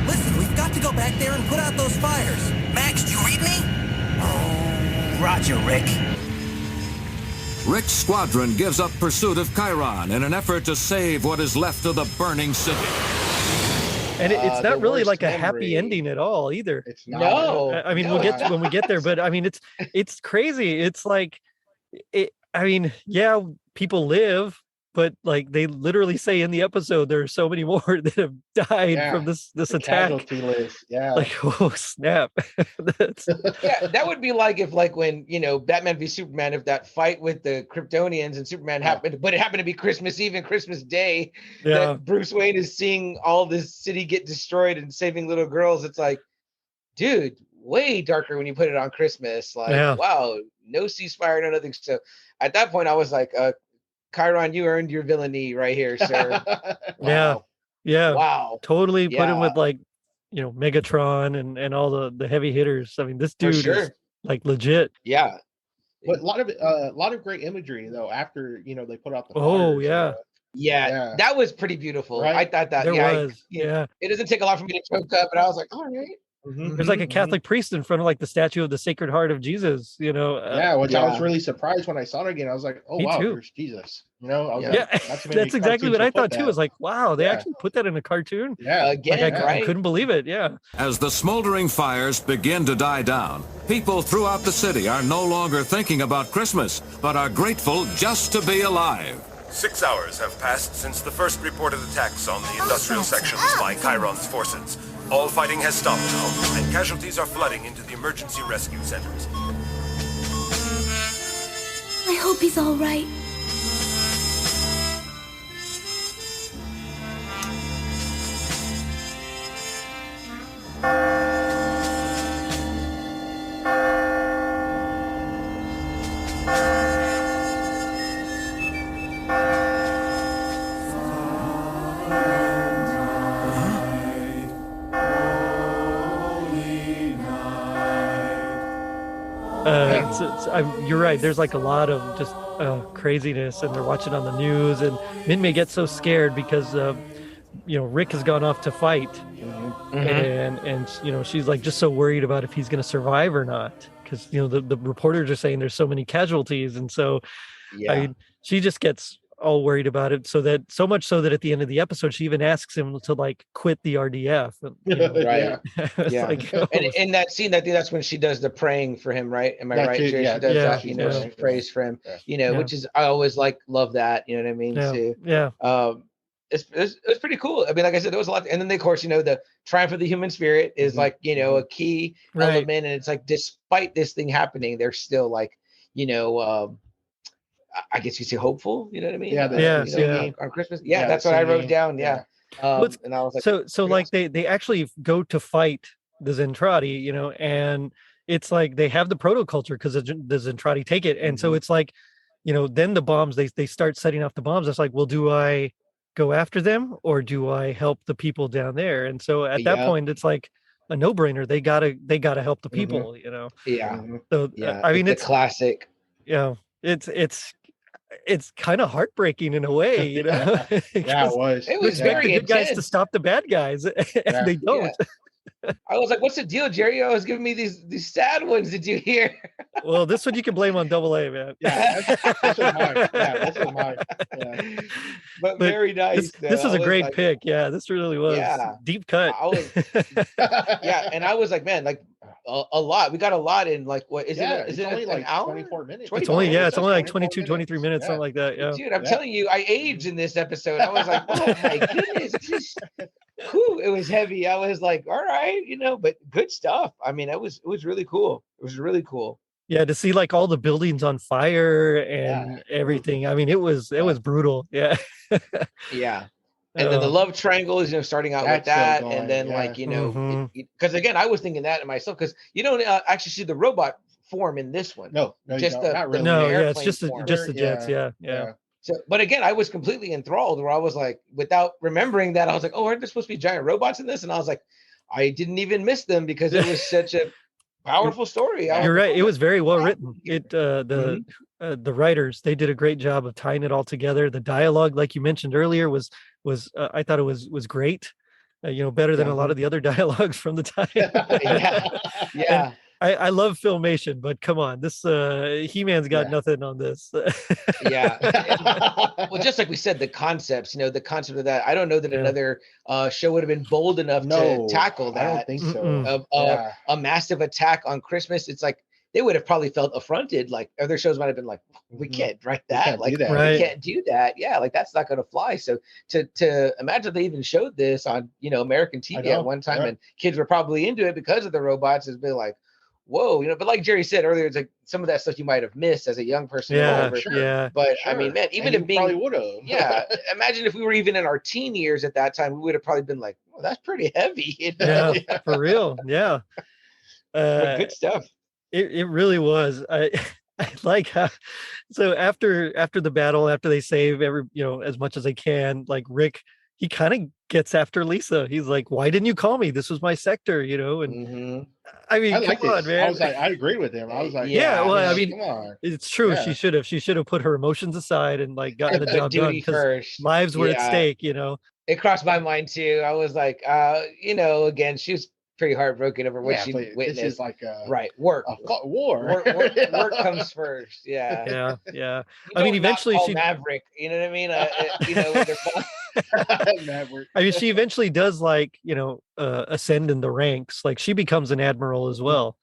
Listen, we've got to go back there and put out those fires. Max, do you read me? Oh, Roger, Rick. Rick's squadron gives up pursuit of Khyron in an effort to save what is left of the burning city. And it's The not really worst like a happy memory. ending at all either. It's not. No. I mean, no, we'll get it's to when we get there, but I mean, it's crazy. It's like, I mean, yeah, people live, but like they literally say in the episode, there are so many more that have died Yeah, from this The attack. casualty list. Yeah. Like, oh snap! That's, Yeah, that would be like if, like, when Batman v Superman, if that fight with the Kryptonians and Superman happened, but it happened to be Christmas Eve and Christmas Day, yeah, that Bruce Wayne is seeing all this city get destroyed and saving little girls. It's like, dude, way darker when you put it on Christmas. Like, Yeah. wow, no ceasefire, no nothing. So at that point, I was like, Khyron, you earned your villainy right here, sir. yeah, yeah. Wow. Totally put him Yeah. with like, Megatron and all the heavy hitters. I mean, this For dude is sure. like legit. Yeah. But a lot of great imagery though after they put out the Oh, fires, yeah. Yeah. Yeah. That was pretty beautiful. Right? I thought that. There yeah, was, yeah. It doesn't take a lot for me to choke up, but I was like, all right. Mhm. There's like a Mhm. Catholic priest in front of like the statue of the Sacred Heart of Jesus. Yeah, which I was Yeah. really surprised when I saw it again. I was like, "Oh Me wow, too. there's Jesus." I was Yeah. like, Yeah, not too many that's exactly cartoons what I will put thought too. that. I was like, wow, they Yeah. actually put that in a cartoon. Yeah, Again, Like I right? couldn't believe it. Yeah. As the smoldering fires begin to die down, people throughout the city are no longer thinking about Christmas, but are grateful just to be alive. 6 hours have passed since the first reported attacks on the industrial sections by Chiron's forces. All fighting has stopped now, and casualties are flooding into the emergency rescue centers. I hope he's all right. You're right. There's like a lot of just craziness, and they're watching on the news. And Minmei gets so scared because Rick has gone off to fight, and she's like just so worried about if he's going to survive or not, because the reporters are saying there's so many casualties, and so she just gets all worried about it, so much so that at the end of the episode she even asks him to like quit the RDF. Right. Yeah. Like, and in that scene, I think that's when she does the praying for him, right? Am I right, Jerry? Yeah, she does that, she she prays for him, which is, I always love that, you know what I mean? Too. It's pretty cool. I mean, like I said, there was a lot, and then of course, the triumph of the human spirit is like, a key element, and it's like, despite this thing happening, they're still like, I guess you say hopeful, you know what I mean? On Christmas. Yeah, that's what I wrote down. Yeah. And I was like, so like they actually go to fight the Zentradi, and it's like they have the protoculture because the Zentradi take it. And so it's like, then the bombs, they start setting off the bombs. It's like, well, do I go after them or do I help the people down there? And so at that point, it's like a no-brainer. They gotta help the people, Yeah. So I mean, it's classic. It's kind of heartbreaking in a way, Yeah, it was. It was expect very the good guys to intense. stop the bad guys, and they don't. I was like, "What's the deal, Jerry? I was giving me these sad ones to do here." Well, this one you can blame on Double A, man. Yeah, that's what mine. Yeah, that's what mine. Yeah. But very nice. This is a great pick. Yeah, this really was. Yeah. Deep cut. And I was like, man, like a lot. We got a lot in like, what is it? Is it only like like an hour? 24 minutes. It's only like 22, 23 minutes, something like that. Yeah. Dude, I'm telling you, I aged in this episode. I was like, oh my goodness, it was heavy. I was like, all right, but good stuff. I mean, it was really cool. It was really cool. Yeah, to see like all the buildings on fire and everything. I mean, it was brutal. Yeah. Yeah. And then the love triangle is, starting out with that. And then because again, I was thinking that in myself, because you don't actually see the robot form in this one. No, just not really. It's just the jets. Yeah. So, but again, I was completely enthralled, where I was like, without remembering that, I was like, oh, aren't there supposed to be giant robots in this? And I was like, I didn't even miss them because it was such a powerful story. You're right. It was very well written. The writers, they did a great job of tying it all together. The dialogue, like you mentioned earlier, was I thought it was great. Better than a lot of the other dialogues from the time. Yeah. I love filmation, but come on, this He-Man's got nothing on this. Yeah. Well, just like we said, the concepts, the concept of that, I don't know that another show would have been bold enough to tackle that. I don't think so. A massive attack on Christmas. It's like they would have probably felt affronted. Like other shows might have been like, we can't write that. We can't do that. Yeah, like that's not going to fly. So to imagine they even showed this on American TV at one time, and kids were probably into it because of the robots. It's been like, whoa, but like Jerry said earlier, it's like some of that stuff you might have missed as a young person. But I mean, man, even if being probably would have. Imagine if we were even in our teen years at that time, we would have probably been like, well, that's pretty heavy. Yeah, for real. Yeah. Good stuff. It really was. I like how, so after the battle, after they save as much as they can, like Rick, he kind of gets after Lisa. He's like, why didn't you call me? This was my sector, and I mean, come on, man. I was like, I agreed with him. I was like, well, I mean, come on. It's true. Yeah. She should have put her emotions aside and like gotten the job done, because lives were at stake, It crossed my mind too. I was like, again, she was pretty heartbroken over what she witnessed. This is like work. War. Work comes first. Yeah. I mean, eventually she Maverick. You know what I mean? Maverick. I mean, she eventually does ascend in the ranks. Like she becomes an admiral as well,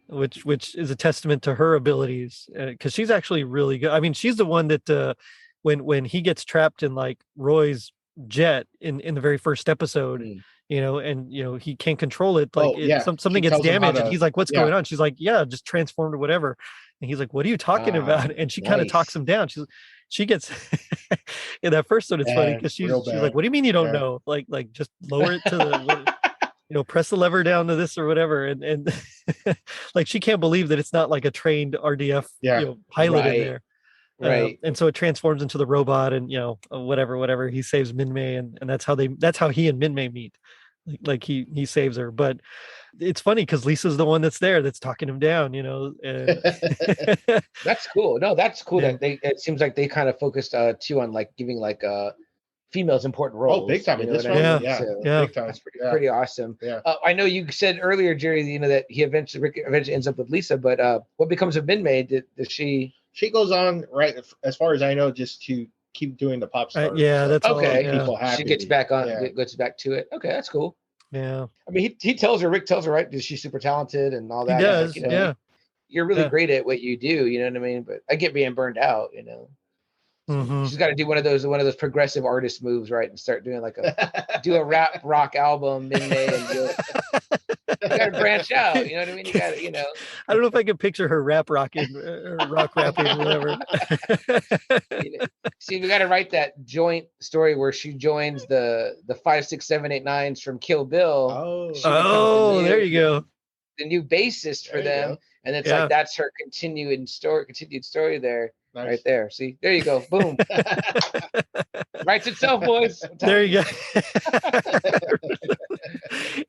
which is a testament to her abilities, because she's actually really good. I mean, she's the one that when he gets trapped in like Roy's jet in the very first episode, and he can't control it. Like something gets damaged, and he's like, "What's going on?" She's like, "Yeah, just transformed or whatever." And he's like, "What are you talking about?" And she kind of talks him down. She gets in that first one. It's funny because she's like, "What do you mean you don't know? Like just lower it to the press the lever down to this or whatever." And like she can't believe that it's not like a trained RDF pilot in there. Right. And so it transforms into the robot, and whatever, he saves Minmei, and that's how he and Minmei meet. Like he saves her. But it's funny because Lisa's the one that's there that's talking him down, and that's cool. No, that's cool. That it seems like they kind of focused too on like giving like females important roles. Oh, big time in this one. So, big time. That's pretty awesome. Yeah. I know you said earlier, Jerry, that Rick eventually ends up with Lisa, but what becomes of Minmei? Does she? She goes on, right, as far as I know, just to keep doing the pop star. That's okay. All, people happy. She gets back on, gets back to it. Okay, that's cool. Yeah. I mean, Rick tells her, right? Because she's super talented and all that. He does. Like, you're really great at what you do. You know what I mean? But I get being burned out. She's got to do one of those progressive artist moves, right? And start doing do a rap rock album, Minmei, and you got to branch out. You know what I mean? You got to, I don't know if I can picture her rock rapping, whatever. See, we got to write that joint story where she joins the 5, 6, 7, 8, 9s from Kill Bill. Oh, there you go. The new bassist for them, and it's like that's her continued story there. Nice. Right there. See, there you go. Boom. Writes itself, boys. There you go.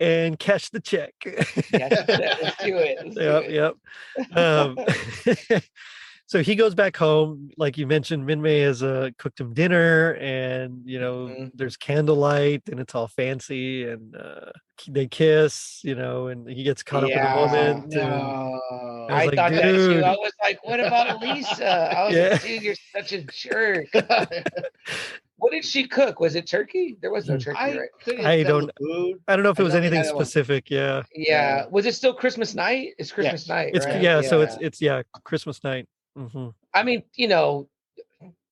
And cash the check. Let's do it. Yep. So he goes back home, like you mentioned. Minmei has cooked him dinner, and there's candlelight, and it's all fancy, and they kiss, and he gets caught up in the moment. No. I thought that too. I was like, "What about Lisa?" I was like, "Dude, you're such a jerk." What did she cook? Was it turkey? There was no turkey, right? I don't know if it was anything specific. Yeah. Was it still Christmas night? It's Christmas night. Right? So it's Christmas night. Mm-hmm. I mean,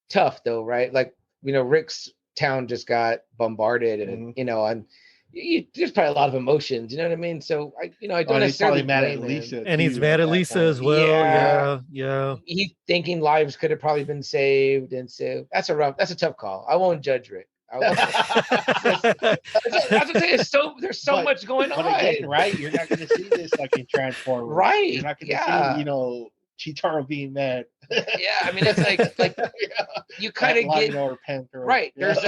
tough though, right? Like, Rick's town just got bombarded, and and there's probably a lot of emotions. You know what I mean? So I don't necessarily mad at Lisa, and he's mad at Lisa as well. Yeah. He's thinking lives could have probably been saved, and so that's a tough call. I won't judge Rick. That's what I'm saying. There's so much going on, again, right? You're not going to see this like in Transformers, right? You're not going to see, Chitaro being mad. I mean, it's like you kind of get right. There's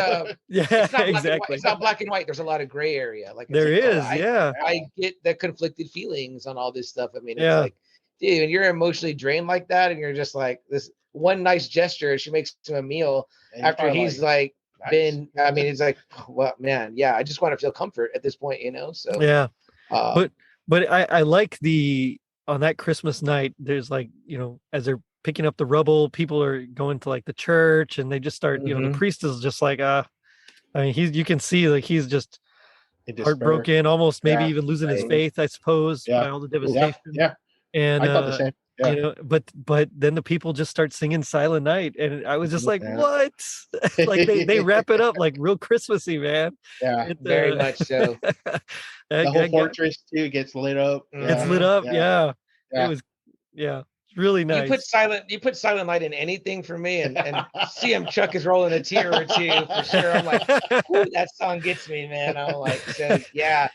it's not exactly. It's not black and white. There's a lot of gray area. Like there is, I get the conflicted feelings on all this stuff. I mean, it's like, dude, when you're emotionally drained like that, and you're just like this one nice gesture, she makes him a meal after he's nice. I mean, it's like, well, man, I just want to feel comfort at this point, So but I like on that Christmas night, there's like, as they're picking up the rubble, people are going to like the church, and they just start, the priest is just like, I mean, you can see like he's just heartbroken, almost maybe even losing his faith, I suppose, by all the devastation. Yeah. And I thought the same. Yeah. But then the people just start singing Silent Night, and I was just like, what? Like they wrap it up like real Christmassy, man. Yeah, very much so. The whole fortress too gets lit up. It's lit up. Yeah. It was really nice. You put Silent Night in anything for me, and CM Chuck is rolling a tear or two for sure. I'm like, that song gets me, man. I'm like, so yeah.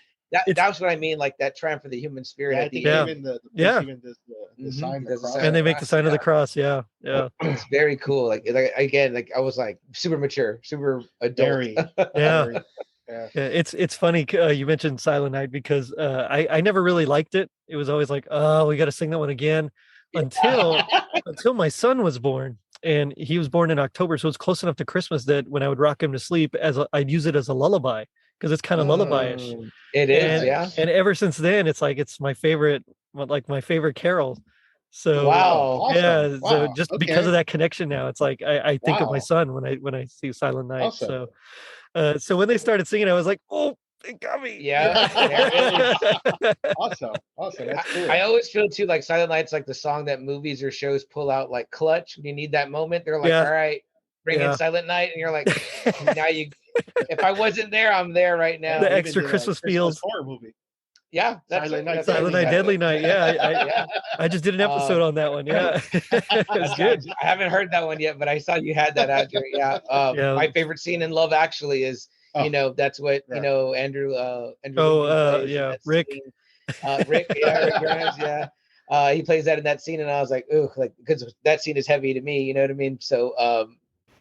That's what I mean, like that triumph of the human spirit at the end. Even the sign, the cross. And they make the sign of the cross. Yeah. It's very cool. Like again, like I was like super mature, super adult. Yeah. It's funny you mentioned Silent Night, because I never really liked it. It was always like, oh, we got to sing that one again, until my son was born. And he was born in October, so it's close enough to Christmas that when I would rock him to sleep, I'd use it as a lullaby, because it's kind of lullaby-ish. It is, And ever since then, it's like it's my favorite carol. So wow, so just because of that connection now, it's like I think of my son when I see Silent Night. Awesome. So when they started singing, I was like, oh, they got me. Yeah. Awesome. That's cool. I always feel too like Silent Night's like the song that movies or shows pull out like clutch when you need that moment. They're like, all right, bring in Silent Night, and you're like, now you. If I wasn't there, I'm there right now. The extra Christmas feels. Horror movie. Yeah, that's Silent Night, Silent Night, Deadly Night. Yeah, I just did an episode on that one. Yeah, it was good. I haven't heard that one yet, but I saw you had that out there. Yeah. My favorite scene in Love Actually is, that's what Andrew. Rick. Rick Grimes, he plays that in that scene, and I was like, ooh, like, because that scene is heavy to me, you know what I mean? So,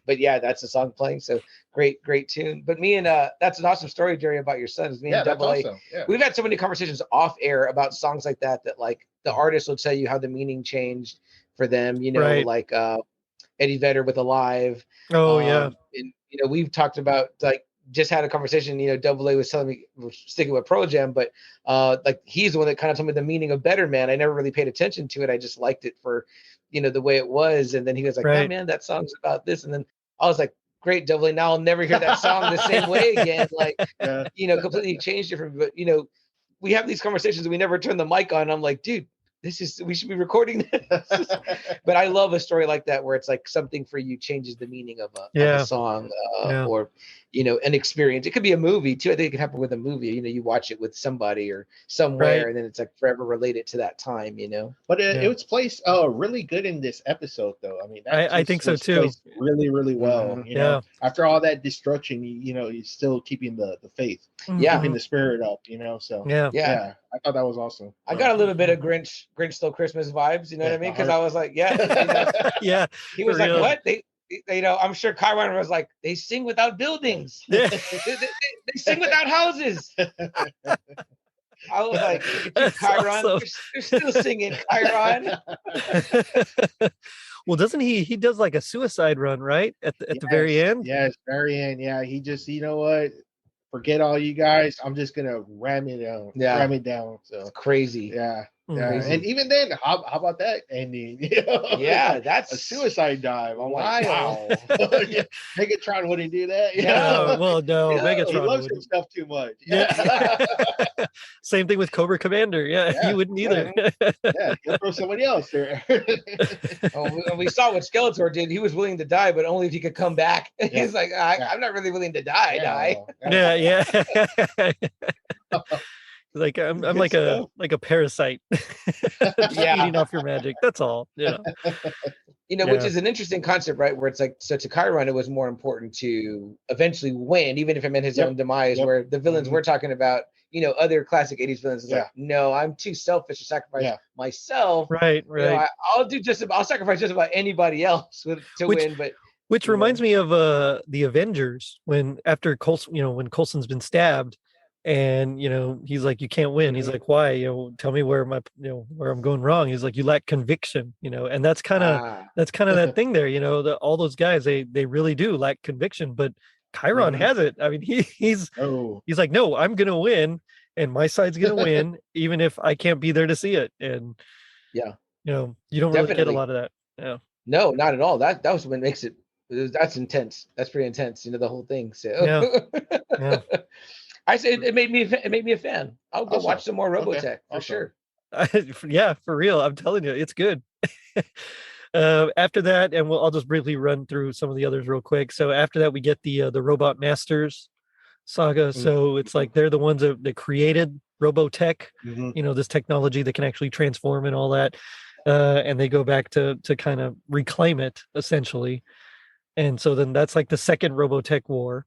but yeah, that's the song playing. So great tune. But me and that's an awesome story, Jerry, about your sons. Me and Double A. Yeah. We've had so many conversations off air about songs like that like the artist will tell you how the meaning changed for them, like Eddie Vedder with Alive. And we've talked about, like, just had a conversation, Double A was telling me, we're sticking with Pearl Jam, but like, he's the one that kind of told me the meaning of Better Man. I never really paid attention to it. I just liked it for, the way it was. And then he was like, oh man, that song's about this. And then I was like, great, Double A. Now I'll never hear that song the same way again. Like, completely changed it from, but we have these conversations and we never turn the mic on. I'm like, dude, we should be recording this. But I love a story like that where it's like something for you changes the meaning of a song or an experience. It could be a movie too. I think it could happen with a movie. You watch it with somebody or somewhere, and then it's like forever related to that time. But it was placed really good in this episode, though. I mean, I think so too. Really, really well. You know, after all that destruction, you're still keeping the faith, keeping the spirit up. So yeah, I thought that was awesome. I got a little bit of Grinch Stole Christmas vibes. You know what I mean? Because I was like, yeah. He was like, what? I'm sure Khyron was like, they sing without buildings. they sing without houses. I was like, Khyron, awesome. You're still singing, Khyron. Well, doesn't he does like a suicide run, right? At the very end? Yes, very end. Yeah, he just, what? Forget all you guys. I'm just gonna ram it down. Yeah. Ram it down. So it's crazy. Yeah. Yeah. Crazy. And even then, how about that ending? Yeah, that's a suicide dive. I'm like, wow. Megatron wouldn't do that. Well, no, Megatron he loves himself too much. Yeah. Same thing with Cobra Commander. Yeah, he wouldn't either. He'll throw somebody else there. We saw what Skeletor did. He was willing to die, but only if he could come back. He's like, I'm not really willing to die. Yeah. Like I'm like a parasite, eating off your magic. That's all. Which is an interesting concept, right? Where it's like, so to Khyron, it was more important to eventually win, even if it meant his own demise. Where the villains we're talking about, other classic '80s villains, is like, no, I'm too selfish to sacrifice myself. Right. I'll sacrifice just about anybody else to win. But which reminds me of the Avengers, when after Coulson, when Coulson's been stabbed. And he's like, you can't win. He's like, why? Tell me where where I'm going wrong. He's like, you lack conviction. And that's kind of that thing there. All those guys, they really do lack conviction. But Khyron has it. I mean, he's like, no, I'm gonna win, and my side's gonna win, even if I can't be there to see it. And you don't really get a lot of that. Yeah. No, not at all. That was what makes it. That's intense. That's pretty intense. The whole thing. So yeah. I said it made me a fan. I'll go watch some more Robotech for sure. Yeah, for real. I'm telling you, it's good. After that, and I'll just briefly run through some of the others real quick. So after that, we get the Robot Masters saga. So it's like they're the ones that created Robotech. This technology that can actually transform and all that. And they go back to kind of reclaim it essentially. And so then that's like the second Robotech war.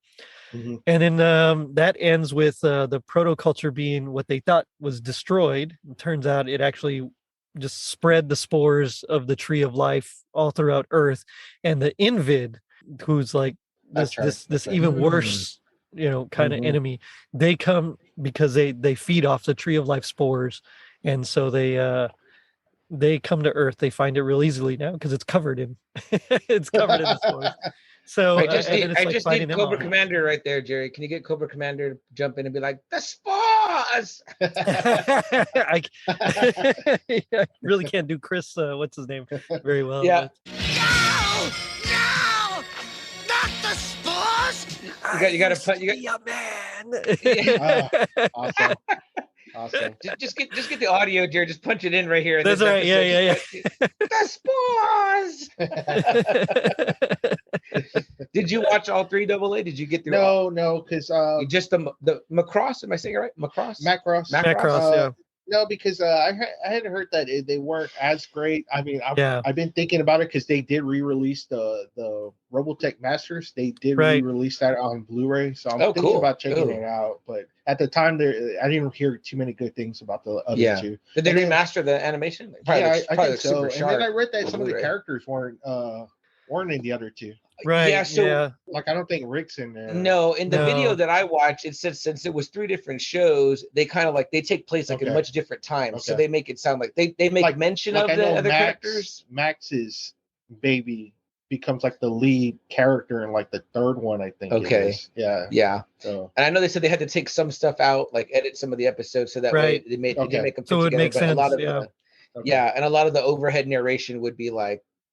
And then that ends with the protoculture being what they thought was destroyed. It turns out it actually just spread the spores of the tree of life all throughout Earth. And the Invid, who's like this even worse, kind of enemy, they come because they feed off the tree of life spores. And so they come to Earth. They find it real easily now because it's covered in the spores. So I just need Cobra Commander right there, Jerry. Can you get Cobra Commander to jump in and be like, the spores? I really can't do Chris. What's his name? Very well. Yeah. No, not the spores. You got to put. Man. Awesome. Awesome. Just get the audio, Jared. Just punch it in right here. That's right. Yeah. The spores. Did you watch all 3 AA? Did you get through? No, because just the Macross. Am I saying it right? Macross. Macross. Yeah. No, because I had heard that they weren't as great. I mean, I've been thinking about it because they did re-release the Robotech Masters. They did re-release that on Blu-ray, so I'm thinking about checking it out. But at the time, I didn't hear too many good things about the other two. Did they remaster the animation? I think so. And then I read that some of the characters weren't in the other two. Right. Yeah. So, like, I don't think Rick's in there. No, in the video that I watched, it said since it was 3 different shows, they kind of they take place in much different times. So they make it sound like they make mention of the other characters. Max's baby becomes the lead character in the 3rd one, I think. Okay. Yeah. So, and I know they said they had to take some stuff out, edit some of the episodes, so that way they make them fit so together. It makes sense. A lot of and a lot of the overhead narration would be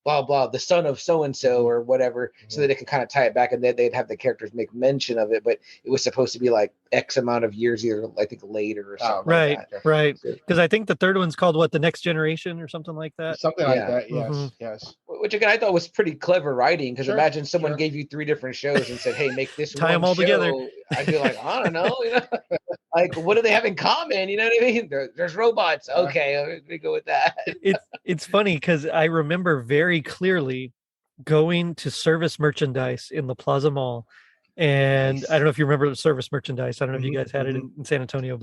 blah blah, the son of so and so or whatever, so that they can kind of tie it back, and then they'd have the characters make mention of it, but it was supposed to be X amount of years, either I think later or something. Right. Because I think the 3rd one's called the Next Generation or something like that. Something like that. Yes. Which again, I thought was pretty clever writing, because imagine someone gave you 3 different shows and said, "Hey, make this tie them all together." I'd be like, I don't know, what do they have in common? You know what I mean? There's robots. Okay, we go with that. It's funny because I remember very clearly going to service merchandise in the Plaza Mall. And I don't know if you remember the service merchandise. I don't know if you guys had it in San Antonio,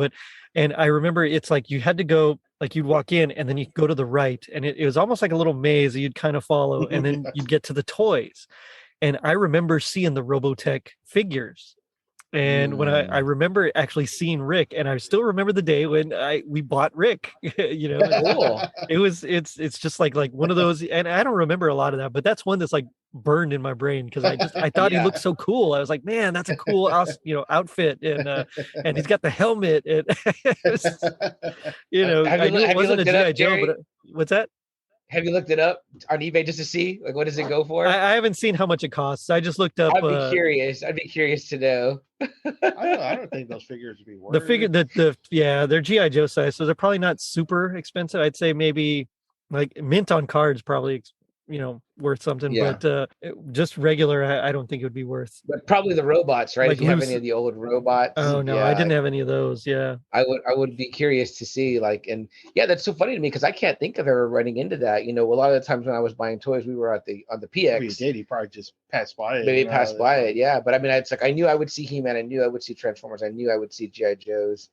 and I remember it's you had to go, you'd walk in and then you go to the right, and it was almost like a little maze that you'd kind of follow, and then you'd get to the toys. And I remember seeing the Robotech figures. And when I remember actually seeing Rick, and I still remember the day when we bought Rick, Cool. It's just like one of those, and I don't remember a lot of that, but that's one that's burned in my brain, because I thought he looked so cool. I was like, man, that's a cool outfit, and he's got the helmet, and I knew it wasn't a G.I. Joe, but what's that? Have you looked it up on eBay just to see what does it go for? I haven't seen how much it costs. I just looked up. I'd be curious. I'd be curious to know. I don't think those figures would be worth the figure. They're GI Joe size, so they're probably not super expensive. I'd say maybe mint on cards, probably worth something. But just regular, I don't think it would be worth. But probably the robots, right? If you have any of the old robots. Oh no, I didn't have any of those. Yeah, I would be curious to see and that's so funny to me, because I can't think of ever running into that. A lot of the times when I was buying toys, we were on the PX. He did. He probably just passed by it. Maybe passed by it. Yeah, but I mean, it's I knew I would see He-Man. I knew I would see Transformers. I knew I would see GI Joes.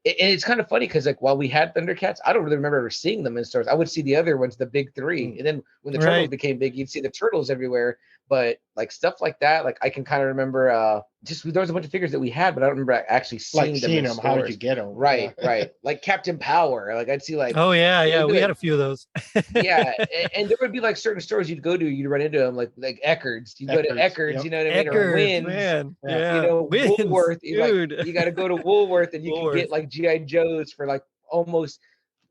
And it's kind of funny because while we had Thundercats, I don't really remember ever seeing them in stores. I would see the other ones, the big 3, and then when the turtles became big, you'd see the turtles everywhere. But stuff like that, I can kind of remember. There was a bunch of figures that we had, but I don't remember actually seeing them. Seeing them, how did you get them? Right. Like Captain Power. I'd see Oh yeah, we had a few of those. Yeah, and there would be certain stores you'd go to, you'd run into them, like Eckerd's. You go to Eckerd's, you know what I mean? Or Wynn's, man. Yeah. Wynn's, Woolworth. Dude. You got to go to Woolworth, and you can get GI Joes for almost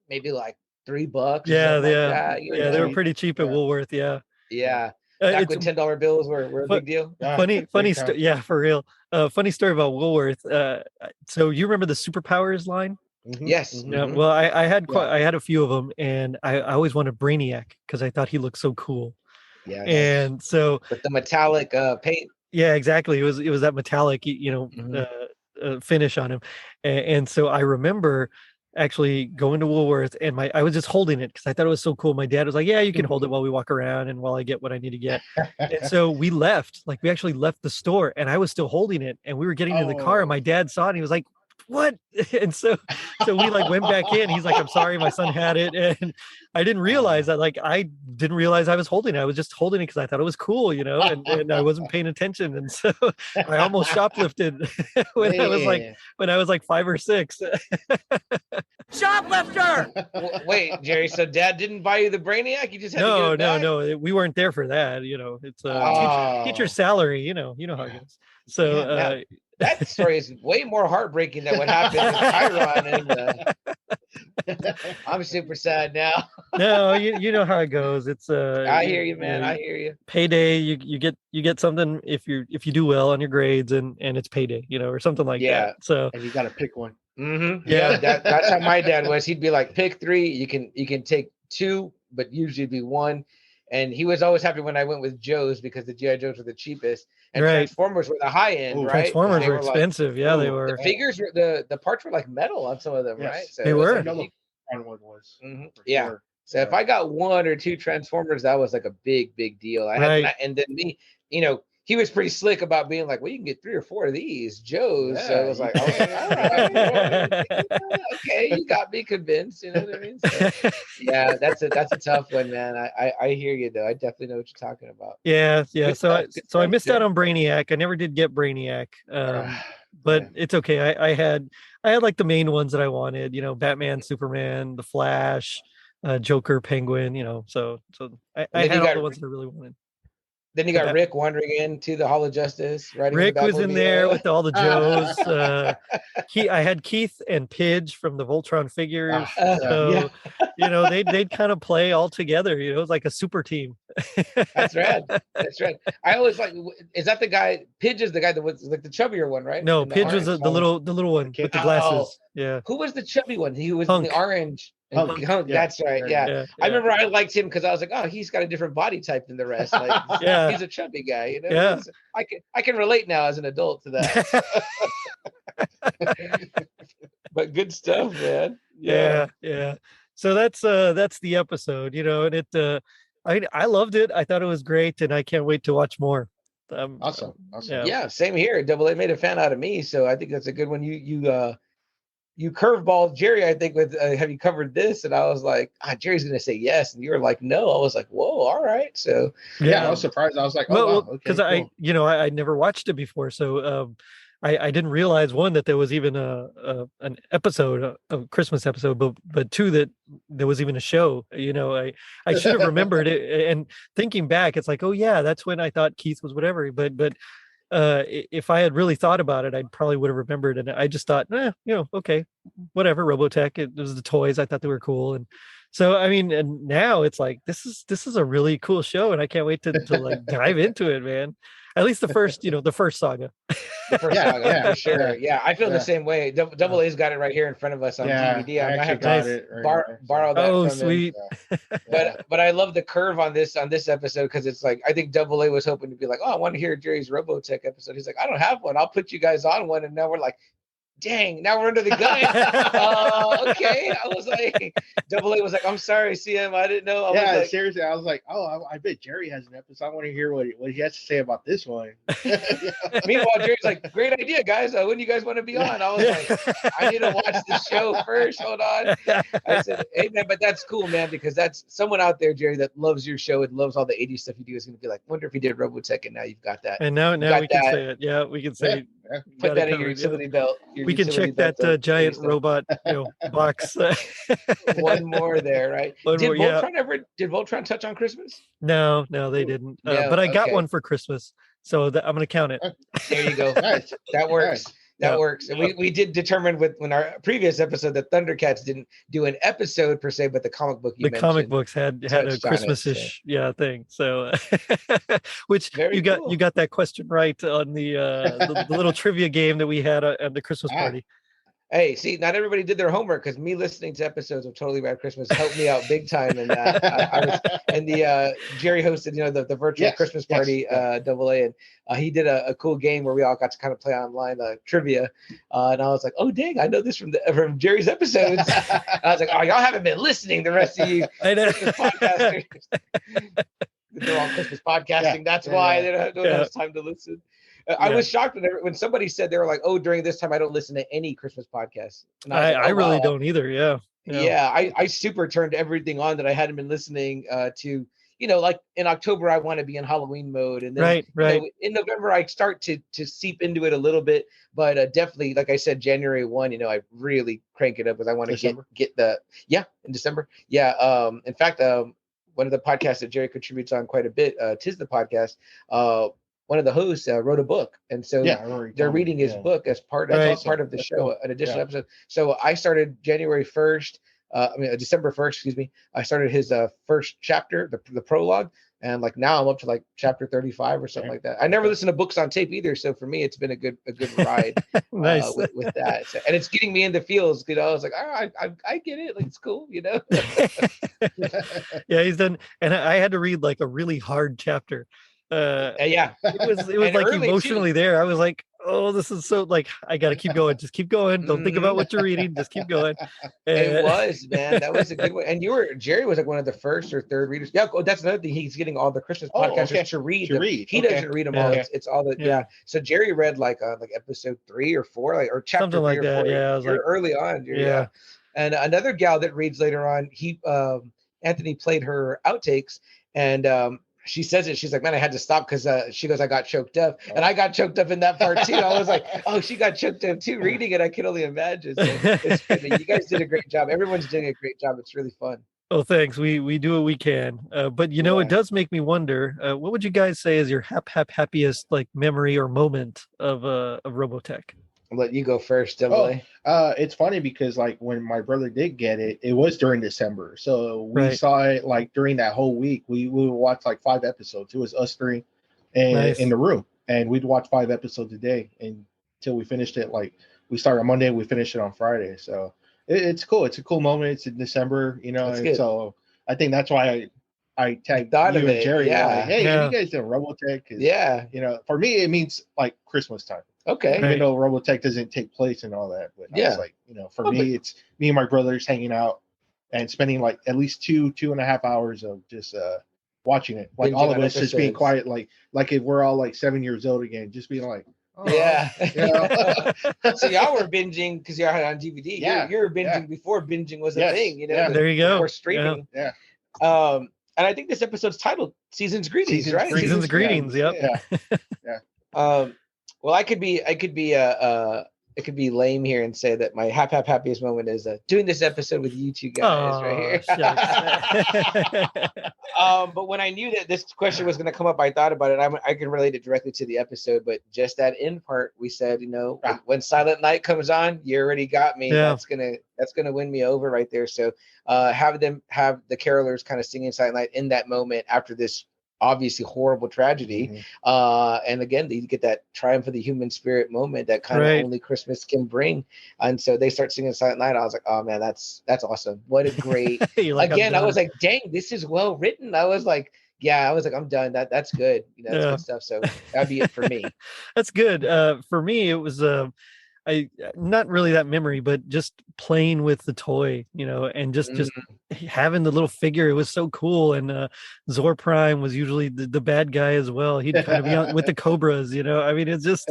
maybe $3. Yeah, they were pretty cheap at Woolworth. Yeah. Back when $10 bills were a big deal. Funny story. Yeah, for real. Funny story about Woolworth. So you remember the Superpowers line? Mm-hmm. Yes. Mm-hmm. Yeah. Well, I had a few of them, and I always wanted Brainiac because I thought he looked so cool. Yeah. And so with the metallic paint. Yeah, exactly. It was that metallic, finish on him, and so I remember actually going to Woolworth, and I was just holding it because I thought it was so cool. My dad was like, "Yeah, you can hold it while we walk around and while I get what I need to get." And so we left. We actually left the store, and I was still holding it, and we were getting in the car, and my dad saw it, and he was like, "What?" And so we went back in. He's like, "I'm sorry, my son had it," and I didn't realize that. I didn't realize I was holding it. I was just holding it because I thought it was cool, and I wasn't paying attention, and so I almost shoplifted when I was 5 or 6. Shoplifter! Wait, Jerry. So Dad didn't buy you the Brainiac? You just had to give it back? No. We weren't there for that. It's a teacher's salary. You know how it goes. So. That story is way more heartbreaking than what happened with Khyron. I'm super sad now. No, you know how it goes. It's I hear you, man. I hear you. Payday. You get something if you do well on your grades, and it's payday, or something like that. So and you got to pick one. Mm-hmm. Yeah. Yeah, that's how my dad was. He'd be like, pick 3. You can take 2, but usually be 1. And he was always happy when I went with Joe's because the GI Joes were the cheapest, and Right. Transformers were the high end, Oh, right? 'Cause Transformers they were were like, expensive. Yeah, they ooh, were. the figures were the parts were like metal on some of them, right? Yes. So They it was were. like, I know the front one was. Mhm. For Yeah. sure. So if I got 1 or 2 Transformers, that was like a big deal. I had, Right. and then me, he was pretty slick about being like, well, you can get 3 or 4 of these Joe's. So Yeah, I was like, you all right, Yeah. okay, you got me convinced. You know what I mean? So, yeah, that's a tough one, man. I hear you though. I definitely know what you're talking about. Yeah. Good So stuff, good I stuff, missed out Jay. on Brainiac. I never did get Brainiac. But Yeah. it's okay. I had like the main ones that I wanted, Batman, Superman, the Flash, Joker, Penguin, so I And then had you all got the ones that I really wanted. then you The got Bat- Rick wandering into the Hall of Justice, riding in the Rick was in there with all the Joes. I had Keith and Pidge from the Voltron figures. So, yeah. they'd kind of play all together. It was like a super team. That's rad. That's rad. I always like. Is that the guy? Pidge is the guy that was like the chubbier one, right? No, In the Pidge was orange? the little one with the Oh, glasses. Yeah. who was the chubby one? He was in Hunk. the orange. And Hunk. Hunk, Yeah. that's right. Yeah. Yeah. I remember I liked him because I was like, oh, he's got a different body type than the rest. Like, Yeah. he's a chubby guy. Yeah. I can relate now as an adult to that. But good stuff, man. Yeah. So that's the episode, and it I loved it. I thought it was great, and I can't wait to watch more. Awesome. Yeah. Yeah, same here. Double A made a fan out of me, so I think that's a good one. You curveballed Jerry, I think, with have you covered this? And I was like, Jerry's gonna say yes, and you were like, no. I was like, whoa, all right. So Yeah, I was surprised. I was like, oh, wow, because okay, cool. I never watched it before, so I didn't realize, one, that there was even an episode, a Christmas episode, but two, that there was even a show. I should have remembered it. And thinking back, it's like, oh yeah, that's when I thought Keith was whatever. But if I had really thought about it, I probably would have remembered. And I just thought, okay, whatever. Robotech. It was the toys. I thought they were cool. And so, I mean, and now it's like, this is a really cool show, and I can't wait to like dive into it, man. At least the first saga. The first saga, Yeah, for sure. Yeah, I feel the same way. Double A's got it right here in front of us on DVD. I might have to borrow that. Oh, from sweet. him. But I love the curve on this episode, because it's like, I think Double A was hoping to be like, oh, I want to hear Jerry's Robotech episode. He's like, I don't have one. I'll put you guys on one. And now we're like, dang, now we're under the gun. Okay. I was like, Double A was like, I'm sorry, CM, I didn't know. Seriously, I was like, oh, I bet Jerry has an episode. I want to hear what he has to say about this one. Meanwhile, Jerry's like, great idea, guys. When do you guys want to be on? I was like, I need to watch the show first. Hold on. I said, hey, man, but that's cool, man, because that's someone out there, Jerry, that loves your show and loves all the 80s stuff you do, is going to be like, wonder if he did Robotech, and now you've got that. And now we can say it. Yeah, we can say put that in your utility belt. We can check that giant robot box. One more there, right? Did Voltron touch on Christmas? No, they didn't. But I got one for Christmas, so I'm going to count it. There you go. Nice. That works. Nice. That works. And we did determine when our previous episode that Thundercats didn't do an episode per se, but the comic book comic books had a Christmas-ish thing. So which Very you got that question right on the little trivia game that we had at the Christmas party. Hey, see, not everybody did their homework, because me listening to episodes of Totally Rad Christmas helped me out big time. And I was, and Jerry hosted, the virtual Christmas party, Double A, and he did a cool game where we all got to kind of play online trivia. And I was like, oh dang, I know this from Jerry's episodes. And I was like, oh, y'all haven't been listening, the rest of you Christmas podcasters. They're all Christmas podcasting. That's why they don't have time to listen. I was shocked when somebody said, they were like, oh, during this time I don't listen to any Christmas podcasts. And I really don't either. Yeah. I super turned everything on that I hadn't been listening to. Like in October I want to be in Halloween mode, and then in November I start to seep into it a little bit, but definitely, like I said, January 1, I really crank it up, because I want to get in December. In fact, one of the podcasts that Jerry contributes on quite a bit, Tis the Podcast, one of the hosts wrote a book, and so they're reading his book as part of the show, an additional episode. So I started December 1st, excuse me. I started his first chapter, the prologue, And like now I'm up to like chapter 35 or something like that. I never listen to books on tape either, so for me it's been a good ride. Nice. With that. So, and it's getting me in the feels. I was like, I get it. Like it's cool, Yeah, he's done, and I had to read like a really hard chapter. Yeah, it was like emotionally too. There. I was like, oh, this is so like I got to keep going. Just keep going. Don't think about what you're reading. Just keep going. It was, man. That was a good one. And Jerry was like one of the first or third readers. Yeah, that's another thing. He's getting all the Christmas podcasters to read. He doesn't read them all. It's all the So Jerry read like episode 3 or 4, or chapter something 3 like or that. 4. Yeah, I was like early on. Yeah. And another gal that reads later on. Anthony played her outtakes, and she says it. She's like, man, I had to stop because she goes, I got choked up. And I got choked up in that part too. I was like, oh, she got choked up too reading it. I can only imagine. So it's funny. You guys did a great job. Everyone's doing a great job. It's really fun. Oh, thanks. We do what we can. But it does make me wonder, what would you guys say is your happiest like memory or moment of Robotech? I'll let you go first, Emily. It's funny because like when my brother did get it, it was during December. So we saw it like during that whole week. We would watch like 5 episodes. It was us 3 and in the room. And we'd watch 5 episodes a day until we finished it. Like we started on Monday, we finished it on Friday. So it's cool. It's a cool moment. It's in December, and so I think that's why I tagged you and Jerry. Like, hey, you guys did Robotech. For me, it means like Christmas time. Okay. Even though Robotech doesn't take place and all that. But I was like, for me, it's me and my brothers hanging out and spending like at least 2.5 hours of just watching it. Like all of us just being quiet, like if we're all like 7 years old again, just being like, So y'all were binging because y'all had it on DVD. Yeah. You were binging before binging was a thing, There you go. Before streaming. Yeah. And I think this episode's titled Season's Greetings, right? Season's Greetings, yep. Yeah. Well, I could be lame here and say that my happiest moment is doing this episode with you two guys right here. But when I knew that this question was going to come up, I thought about it. I can relate it directly to the episode, but just that end part, we said, when Silent Night comes on, you already got me. Yeah. That's gonna win me over right there. So have the carolers kind of singing Silent Night in that moment after this obviously horrible tragedy. And again, you get that triumph of the human spirit moment that kind of only Christmas can bring. And so they start singing Silent Night. I was like, oh man, that's awesome. What a great, again, I was like, dang, this is well written. I was like, I'm done. That's good. That's good stuff. So that'd be it for me. That's good. For me, it was, I not really that memory, but just playing with the toy, and just having the little figure. It was so cool. And Zor Prime was usually the bad guy as well. He'd kind of be on with the Cobras, I mean, it's just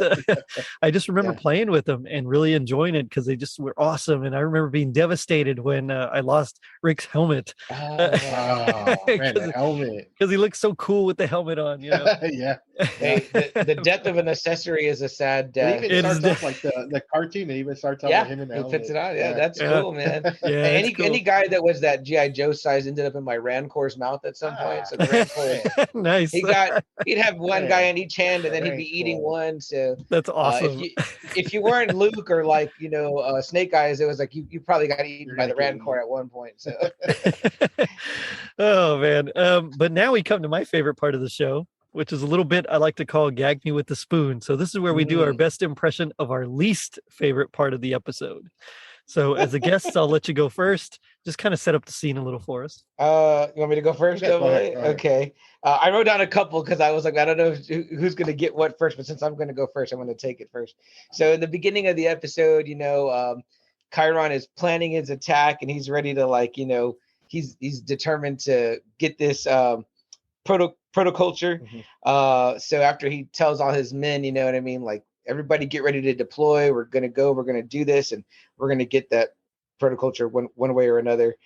I just remember playing with them and really enjoying it because they just were awesome. And I remember being devastated when I lost Rick's helmet. The helmet, because he looked so cool with the helmet on. Yeah. Hey, the death of an accessory is a sad death. It even starts off like the cartoon. It even starts off with him in the helmet. He puts it on. Yeah, that's cool, man. Any guy that was that G.I. Joe size ended up in my Rancor's mouth at some point. So the Rancor, nice. He'd have one guy in each hand, and then he'd be eating one. So that's awesome. If you weren't Luke or like Snake Eyes, it was like you probably got eaten by the Rancor at one point. So. Oh man. But now we come to my favorite part of the show, which is a little bit I like to call Gag Me with the Spoon. So this is where we do our best impression of our least favorite part of the episode. So as a guest, I'll let you go first. Just kind of set up the scene a little for us. You want me to go first? Okay. I wrote down a couple because I was like, I don't know who's going to get what first, but since I'm going to go first, I'm going to take it first. So in the beginning of the episode, Khyron is planning his attack and he's ready to he's determined to get this protoculture. So after he tells all his men, like everybody get ready to deploy. We're going to do this and we're going to get that protoculture one way or another.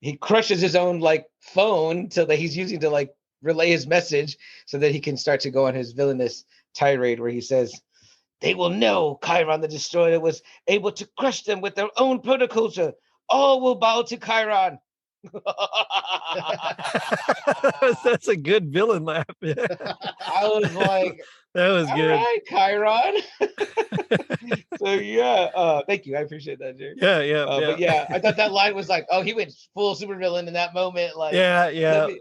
He crushes his own phone so that he's using to relay his message so that he can start to go on his villainous tirade where he says, they will know Khyron the Destroyer was able to crush them with their own protoculture. All will bow to Khyron. That's a good villain laugh. I was like, That was All good. right, Khyron. So yeah, thank you. I appreciate that, Jerry. Yeah. But yeah, I thought that line was like, oh, he went full supervillain in that moment. Like, Yeah. no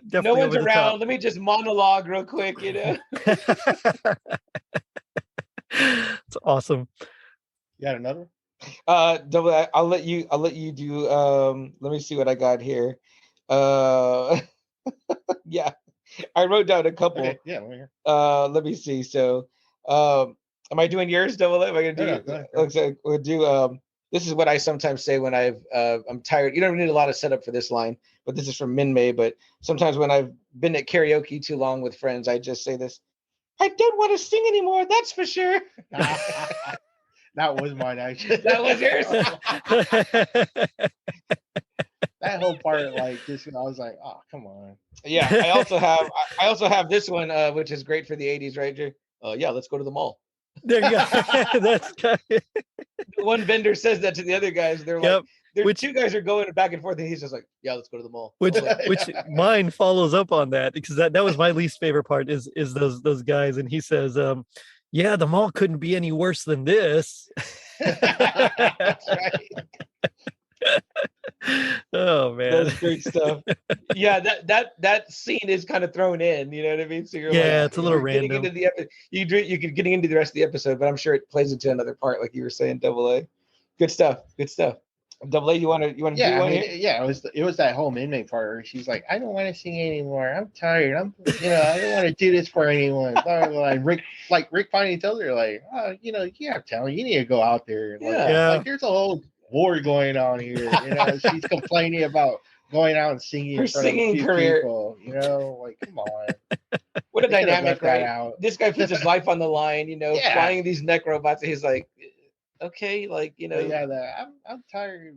Definitely one's over the around. top. Let me just monologue real quick, It's awesome. You got another? Double. I'll let you do. Let me see what I got here. Yeah, I wrote down a couple. Okay, yeah, let me hear. Let me see. So, am I doing yours, Double? Am I gonna do? Yeah, go ahead. Looks like we'll do. This is what I sometimes say when I'm tired. You don't need a lot of setup for this line, but this is from Minmei. But sometimes when I've been at karaoke too long with friends, I just say this: I don't want to sing anymore. That's for sure. That was mine, actually. That was yours. That whole part, like, just I was like, oh, come on. Yeah, I also have this one, which is great for the '80s, right, Jay? Yeah, let's go to the mall. There you go. That's kind of... One vendor says that to the other guys. They're Yep. like, two guys are going back and forth, and he's just like, yeah, let's go to the mall. Which mine follows up on that, because that was my least favorite part is those guys, and he says, yeah, the mall couldn't be any worse than this. That's right. Oh man, that's great stuff. Yeah, that scene is kind of thrown in. You know what I mean? So you're it's a little random. Into the you could getting into the rest of the episode, but I'm sure it plays into another part, like you were saying. Double A, good stuff. Double A, you want to do one here? Yeah, it was that whole Minmei part where she's like, I don't want to sing anymore. I'm tired. I don't want to do this for anyone. Rick finally tells her, like, oh, you have talent. You need to go out there. Like there's a whole war going on here. She's complaining about going out and singing her in front singing of career. People. Like, come on. What a dynamic, right? This guy puts his life on the line. Flying these mech robots, and he's like, okay, like I'm tired of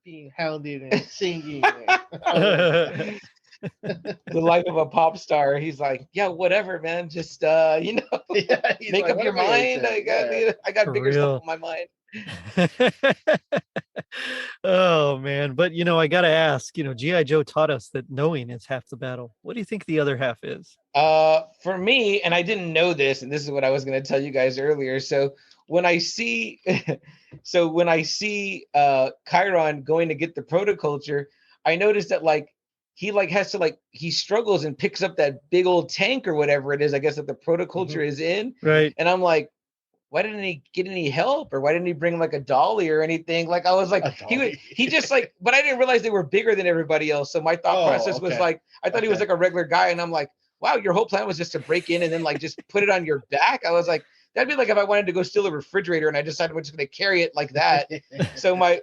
being hounded and singing. The life of a pop star. He's like, yeah, whatever, man. Just make up your mind. I got bigger stuff on my mind. Oh man, but I gotta ask, G.I. Joe taught us that knowing is half the battle. What do you think the other half is? For me, and I didn't know this, and this is what I was going to tell you guys earlier. So when I see Khyron going to get the protoculture, I noticed that he struggles and picks up that big old tank or whatever it is, I guess, that the protoculture is in. Right. And I'm like, why didn't he get any help, or why didn't he bring like a dolly or anything? Like, I was like, he just like, but I didn't realize they were bigger than everybody else. So my thought process was like, I thought he was like a regular guy. And I'm like, wow, your whole plan was just to break in and then like just put it on your back. I was like, that'd be like if I wanted to go steal a refrigerator and I decided we're just going to carry it like that. So my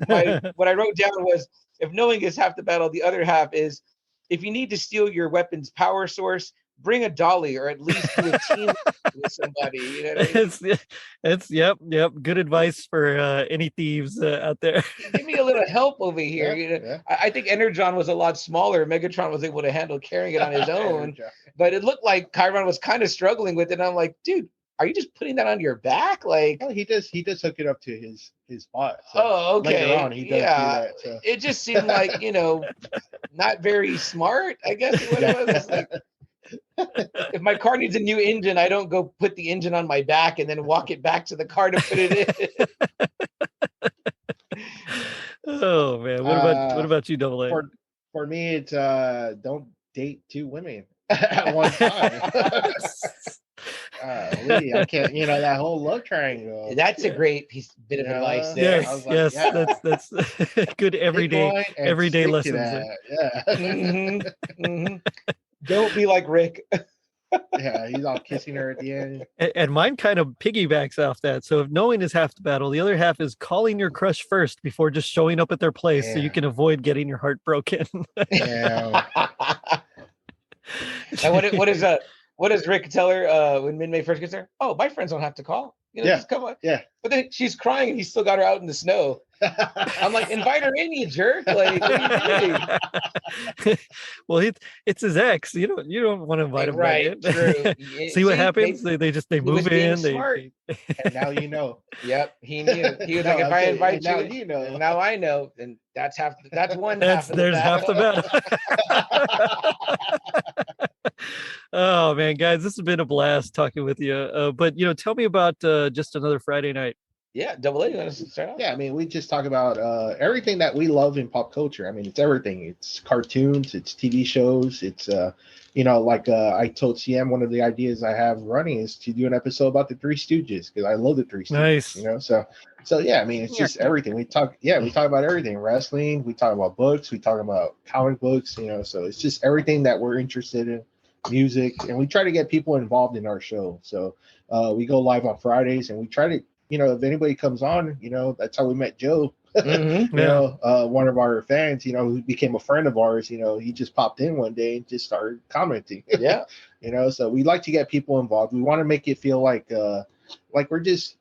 what I wrote down was, if knowing is half the battle, the other half is, if you need to steal your weapon's power source, bring a dolly, or at least do a team with somebody. You know what I mean? It's yep. Good advice for any thieves out there. Give me a little help over here. I think Energon was a lot smaller. Megatron was able to handle carrying it on his own, but it looked like Khyron was kind of struggling with it. And I'm like, dude, are you just putting that on your back? Like, he does hook it up to his spot. So okay. Later on, he does do that. So. It just seemed like not very smart, I guess. What it was. It's like, if my car needs a new engine, I don't go put the engine on my back and then walk it back to the car to put it in. Oh man, what about you, Double A? For me, it's don't date two women at one time. I can't. That whole love triangle. That's a great bit of advice there. Yes, that's good everyday lessons. Don't be like Rick. Yeah, he's all kissing her at the end. And mine kind of piggybacks off that. So if knowing is half the battle, the other half is calling your crush first before just showing up at their place, so you can avoid getting your heart broken. Yeah. And what does Rick tell her when Minmei first gets there? Oh, my friends don't have to call. Just come on. Yeah. But then she's crying and he's still got her out in the snow. I'm like, invite her in, you jerk. Like, what are you doing? Well, it's his ex. You don't want to invite him right, back in. True. See what happens? They move in. And now you know. Yep, he knew. He was like, if I invite you, now you know. And now I know. And that's one half of the there's battle. half the battle. Oh man, guys, this has been a blast talking with you. But tell me about just another Friday night. Yeah, Double A. You want to start off? Yeah, I mean, we just talk about everything that we love in pop culture. I mean, it's everything. It's cartoons, it's TV shows, it's I told CM one of the ideas I have running is to do an episode about the Three Stooges because I love the Three Stooges. Nice. So yeah, I mean, it's just everything. We talk about everything. Wrestling, we talk about books, we talk about comic books. So it's just everything that we're interested in. Music, and we try to get people involved in our show. So we go live on Fridays, and we try to. If anybody comes on, that's how we met Joe. Mm-hmm. One of our fans, who became a friend of ours, he just popped in one day and just started commenting. Yeah. So we like to get people involved. We want to make it feel like we're just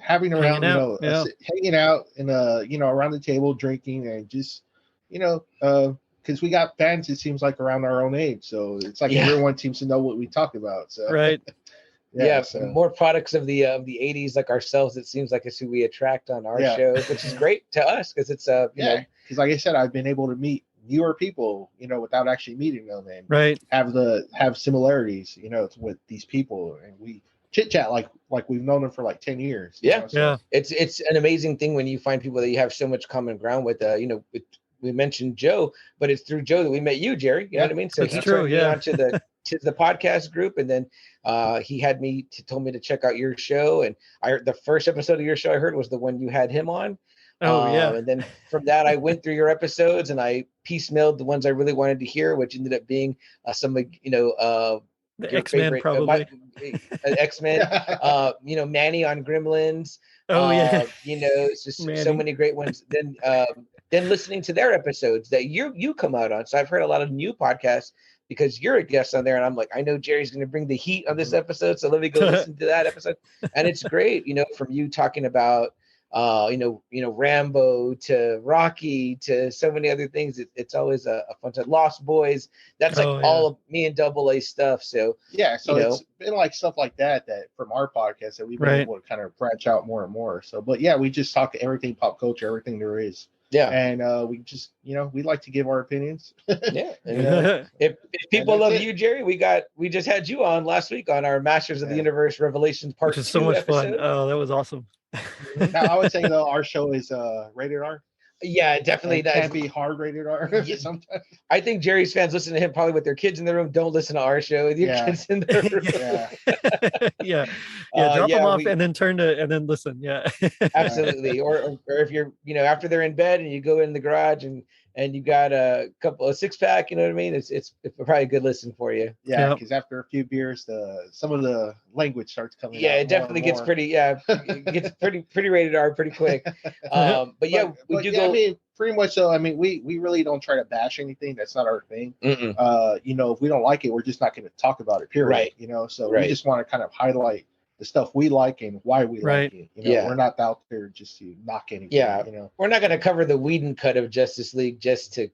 having around, hanging out and around the table drinking and just, because we got fans, it seems like around our own age. So it's like everyone seems to know what we talk about. So right. More products of the 80s like ourselves. It seems like it's who we attract on our shows, which is great to us because it's because like I said, I've been able to meet newer people, without actually meeting them and right. have similarities, with these people, and we chit chat like we've known them for like 10 years. It's an amazing thing when you find people that you have so much common ground with. We mentioned Joe, but it's through Joe that we met you, Jerry. You know what I mean? So he turned me on to the podcast group, and then he had told me to check out your show, and I heard the first episode of your show I heard was the one you had him on. And then from that I went through your episodes and I piecemealed the ones I really wanted to hear, which ended up being some of the X-Men, probably X-Men, Manny on Gremlins. It's just Manny. So many great ones. Then listening to their episodes that you come out on. So I've heard a lot of new podcasts because you're a guest on there, and I'm like, I know Jerry's going to bring the heat on this episode, so let me go listen to that episode. And it's great, from you talking about Rambo to Rocky to so many other things. It's always a fun time. Lost Boys. That's all of me and Double A stuff. So it's been like stuff like that from our podcast that we've been able to kind of branch out more and more. So, but we just talk everything pop culture, everything there is. Yeah, and we just we like to give our opinions. If people love you, Jerry, we just had you on last week on our Masters of the Universe Revelations Part 2 which is so much episode. fun. Oh, that was awesome. Now I would say though our show is rated R. Yeah, definitely. That can be hard rated R sometimes. I think Jerry's fans listen to him probably with their kids in the room. Don't listen to our show with your kids in the room. Drop them off and then listen. Yeah, absolutely. Or if you're after they're in bed and you go in the garage and you got a 6-pack, you know what I mean? It's probably a good listen for you. Yeah, because after a few beers, some of the language starts coming. Yeah, it definitely gets pretty. It gets pretty rated R pretty quick. We do go. I mean, pretty much so. I mean, we really don't try to bash anything. That's not our thing. If we don't like it, we're just not going to talk about it. Period. Right. We just want to kind of highlight the stuff we like and why we like it. We're not out there just to knock anything. Yeah. We're not going to cover the Whedon cut of Justice League just to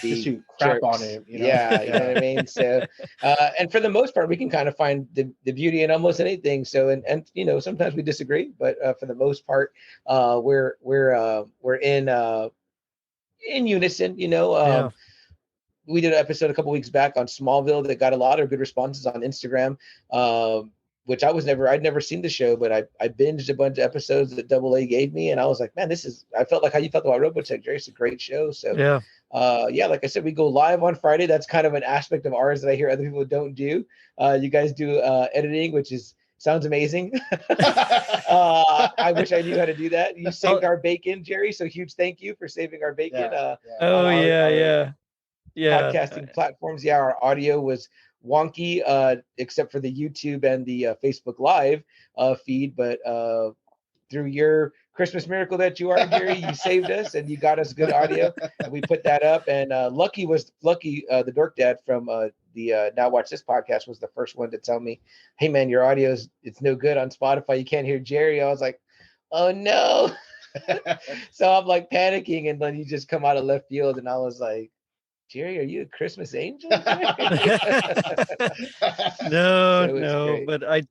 be just to crap on it. Yeah, you know what I mean? So and for the most part we can kind of find the beauty in almost anything. So and sometimes we disagree, but for the most part we're in unison, We did an episode a couple weeks back on Smallville that got a lot of good responses on Instagram. Which I'd never seen the show, but I binged a bunch of episodes that Double A gave me, and I was like, man, I felt like how you felt about Robotech, Jerry. It's a great show. So like I said, we go live on Friday. That's kind of an aspect of ours that I hear other people don't do. You guys do editing, which sounds amazing. I wish I knew how to do that. You saved our bacon, Jerry. So huge thank you for saving our bacon. Podcasting platforms. Yeah, our audio was wonky except for the YouTube and the Facebook Live feed, but through your Christmas miracle that you are, Jerry, you saved us and you got us good audio, and we put that up. And Lucky, the Dork Dad from the Now Watch This podcast, was the first one to tell me, hey man, your audio it's no good on Spotify, you can't hear Jerry. I was like, oh no. So I'm like panicking, and then you just come out of left field, and I was like, Jerry, are you a Christmas angel? No, but I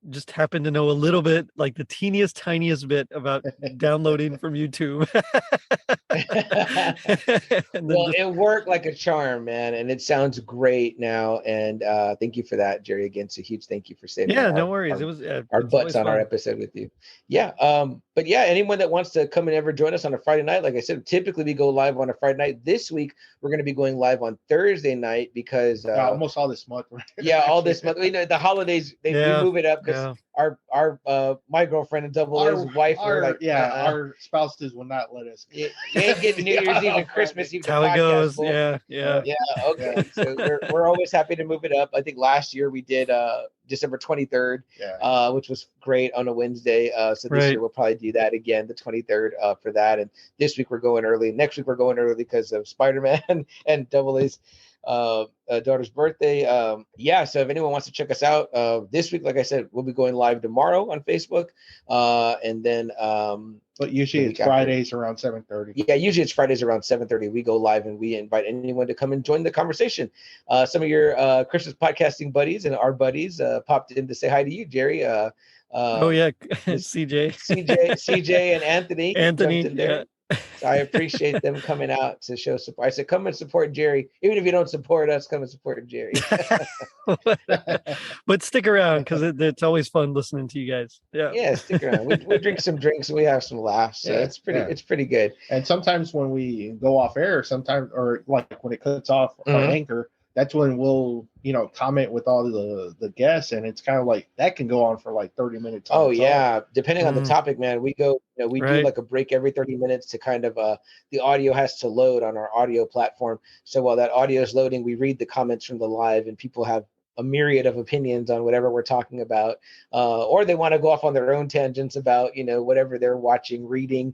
just happen to know a little bit, like the tiniest bit about downloading from YouTube. Well, it worked like a charm, man, and it sounds great now. And thank you for that, Jerry. Again, so huge thank you for saving no worries. It was our butts on our episode with you. Yeah. But yeah, anyone that wants to come and ever join us on a Friday night, like I said, typically we go live on a Friday night. This week we're going to be going live on Thursday night because almost all this month. All this month. You know, the holidays we move it up because our my girlfriend and his wife were like, our spouses will not let us. You ain't getting New Year's Eve and Christmas Eve. That's how it goes. Boy. Yeah. Okay. So we're always happy to move it up. I think last year we did December 23rd, which was great on a Wednesday. So this year we'll probably do that again, the 23rd for that. And this week we're going early. Next week we're going early because of Spider-Man and Double A's daughter's birthday. So if anyone wants to check us out, this week, like I said, we'll be going live tomorrow on Facebook, and then but usually it's Fridays around 7:30. Yeah, usually it's Fridays around 7:30. We go live and we invite anyone to come and join the conversation. Some of your Christmas podcasting buddies and our buddies popped in to say hi to you, Jerry. CJ and Anthony. So I appreciate them coming out to show support. I said, come and support Jerry. Even if you don't support us, come and support Jerry. But stick around because it's always fun listening to you guys. Yeah, stick around. We drink some drinks and we have some laughs. So it's pretty good. And sometimes when we go off air, or like when it cuts off our anchor, that's when we'll, comment with all the guests, and it's kind of like that can go on for like 30 minutes. Oh yeah, depending on the topic, man. We go, we do like a break every 30 minutes to kind of the audio has to load on our audio platform. So while that audio is loading, we read the comments from the live, and people have a myriad of opinions on whatever we're talking about, or they want to go off on their own tangents about whatever they're watching, reading.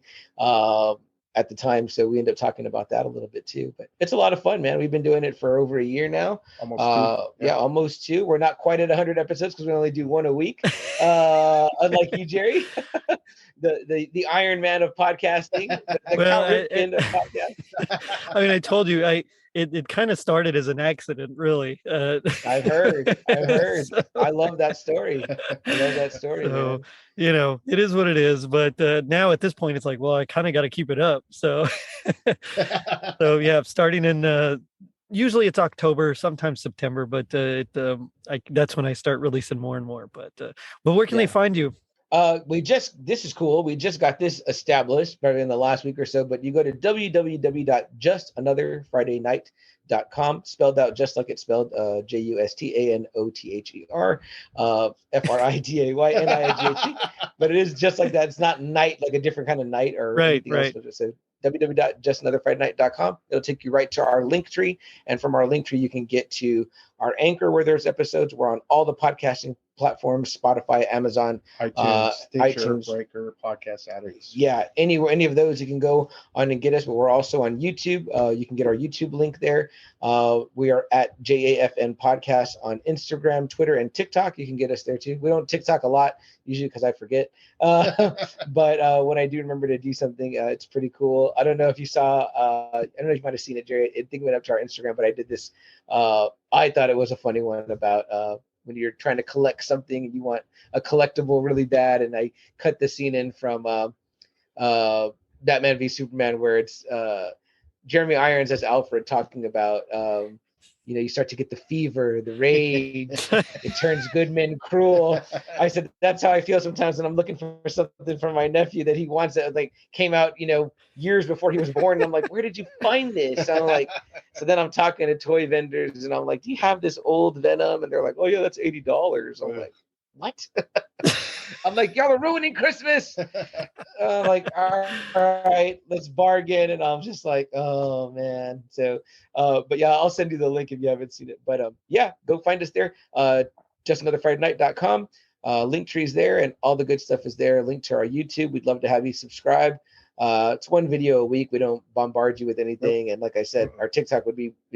At the time, so we end up talking about that a little bit too. But it's a lot of fun, man. We've been doing it for over a year now. Almost two. We're not quite at 100 episodes because we only do one a week. Unlike you, Jerry, the Iron Man of podcasting, the end of podcasting. I mean, I told you, it kind of started as an accident, really. I've heard. So, I love that story. So, it is what it is. But now at this point, it's like, well, I kind of got to keep it up. So, starting in usually it's October, sometimes September, but that's when I start releasing more and more. But where can they find you? This is cool. We just got this established probably in the last week or so, but you go to www.justanotherfridaynight.com, spelled out just like it's spelled, JUSTANOTHER, FRIDAYNIGHT, but it is just like that. It's not night, like a different kind of night or anything else. So www.justanotherfridaynight.com. It'll take you right to our link tree. And from our link tree, you can get to our Anchor where there's episodes. We're on all the podcasting platforms, Spotify, Amazon, iTunes, Breaker, Podcast Addicts. Yeah, any of those you can go on and get us. But we're also on YouTube. You can get our YouTube link there. We are at JAFN Podcast on Instagram, Twitter, and TikTok. You can get us there too. We don't TikTok a lot, usually because I forget. But when I do remember to do something, it's pretty cool. I don't know if you saw, I don't know if you might have seen it, Jerry. I think it went up to our Instagram, but I did this. I thought it was a funny one about when you're trying to collect something and you want a collectible really bad. And I cut the scene in from Batman v Superman, where it's Jeremy Irons as Alfred talking about, you start to get the fever, the rage, it turns good men cruel. I said, that's how I feel sometimes when I'm looking for something from my nephew that he wants that like came out, years before he was born. And I'm like, where did you find this? I'm like, so then I'm talking to toy vendors and I'm like, do you have this old Venom? And they're like, oh yeah, that's $80. I'm like, what? I'm like, y'all are ruining Christmas. Like, all right, let's bargain. And I'm just like, oh man. So, but yeah, I'll send you the link if you haven't seen it. But go find us there. JustAnotherFridayNight.com. Link tree's there and all the good stuff is there. Link to our YouTube. We'd love to have you subscribe. It's one video a week. We don't bombard you with anything. And like I said, our TikTok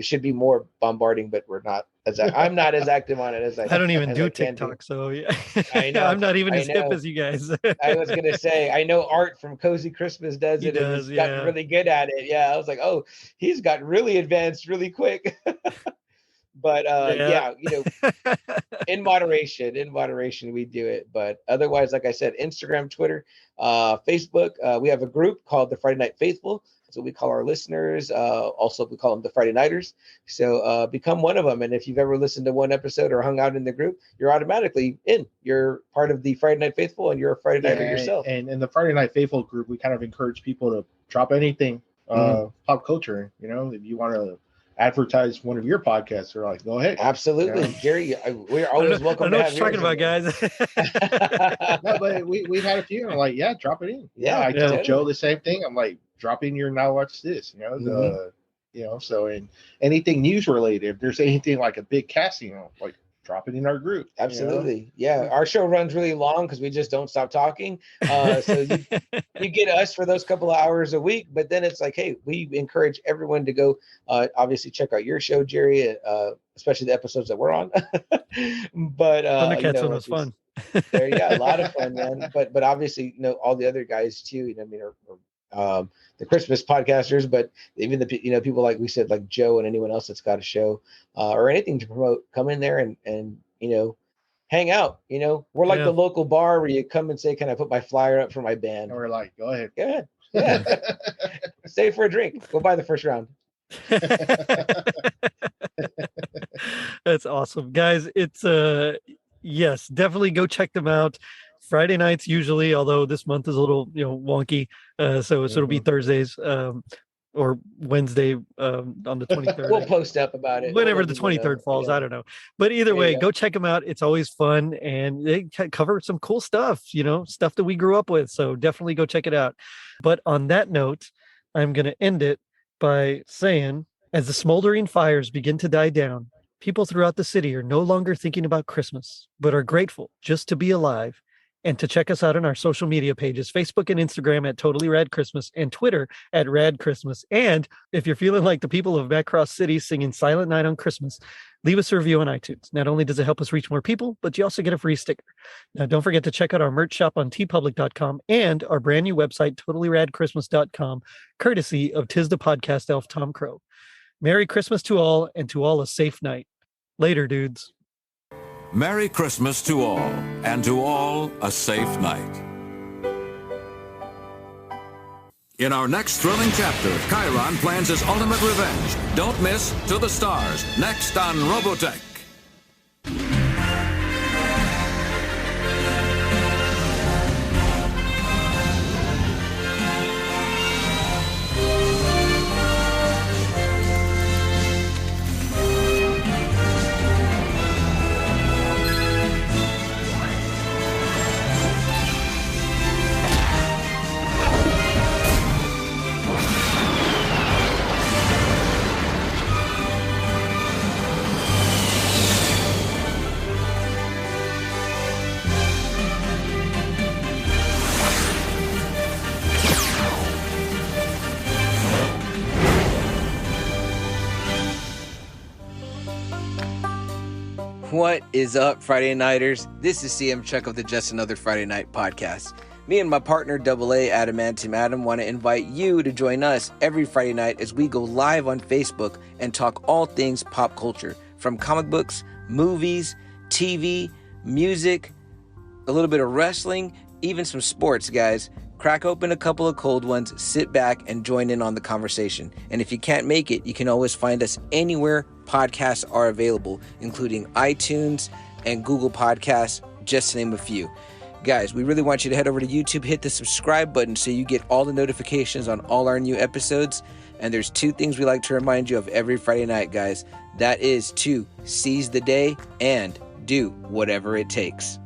should be more bombarding, but we're not I'm not as active on it as I don't even do TikTok. So yeah, I know. I'm not even as hip as you guys. I was going to say, I know Art from Cozy Christmas does it. And he's gotten really good at it. Yeah. I was like, oh, he's got really advanced really quick. But yeah, in moderation, we do it. But otherwise, like I said, Instagram, Twitter, Facebook, we have a group called the Friday Night Faithful. That's what we call our listeners. Also, we call them the Friday Nighters. So become one of them. And if you've ever listened to one episode or hung out in the group, you're automatically in. You're part of the Friday Night Faithful, and you're a Friday Nighter yourself. And in the Friday Night Faithful group, we kind of encourage people to drop anything pop culture. If you want to advertise one of your podcasts, or like, go ahead. Absolutely. Jerry, we're always welcome. I know what you're talking about, guys. No, but we've had a few, and I'm like, yeah, drop it in. I tell Joe the same thing. I'm like, drop in your Now Watch This, so in anything news related, if there's anything like a big casting, like, drop it in our group. Absolutely. Yeah. Our show runs really long because we just don't stop talking. So you get us for those couple of hours a week, but then it's like, hey, we encourage everyone to go obviously check out your show, Jerry, especially the episodes that we're on. But Thundercats one was fun. A lot of fun, man. But obviously, all the other guys too, are the Christmas podcasters, but even the people like we said, like Joe and anyone else that's got a show or anything to promote, come in there and hang out. We're like the local bar where you come and say, can I put my flyer up for my band? And we're like, go ahead. Yeah. Stay for a drink. Go buy the first round. That's awesome, guys. It's yes, definitely go check them out. Friday nights usually, although this month is a little wonky, so it'll be Thursdays or Wednesday on the 23rd. We'll post up about it whenever the 23rd falls. I don't know, but either way, go check them out. It's always fun, and they cover some cool stuff, stuff that we grew up with. So definitely go check it out. But on that note, I'm going to end it by saying, as the smoldering fires begin to die down, people throughout the city are no longer thinking about Christmas, but are grateful just to be alive. And to check us out on our social media pages, Facebook and Instagram at Totally Rad Christmas, and Twitter at Rad Christmas. And if you're feeling like the people of Macross City singing Silent Night on Christmas, leave us a review on iTunes. Not only does it help us reach more people, but you also get a free sticker. Now, don't forget to check out our merch shop on tpublic.com and our brand new website, totallyradchristmas.com, courtesy of Tis the Podcast Elf Tom Crow. Merry Christmas to all, and to all a safe night. Later, dudes. Merry Christmas to all, and to all a safe night. In our next thrilling chapter, Khyron plans his ultimate revenge. Don't miss To the Stars, next on Robotech. What is up, Friday Nighters? This is CM Chuck of the Just Another Friday Night podcast. Me and my partner, AA Adamantium Adam, want to invite you to join us every Friday night as we go live on Facebook and talk all things pop culture, from comic books, movies, TV, music, a little bit of wrestling, even some sports, guys. Crack open a couple of cold ones, sit back, and join in on the conversation. And if you can't make it, you can always find us anywhere podcasts are available, including iTunes and Google Podcasts, just to name a few. Guys, we really want you to head over to YouTube, hit the subscribe button so you get all the notifications on all our new episodes. And there's two things we like to remind you of every Friday night, guys. That is to seize the day and do whatever it takes.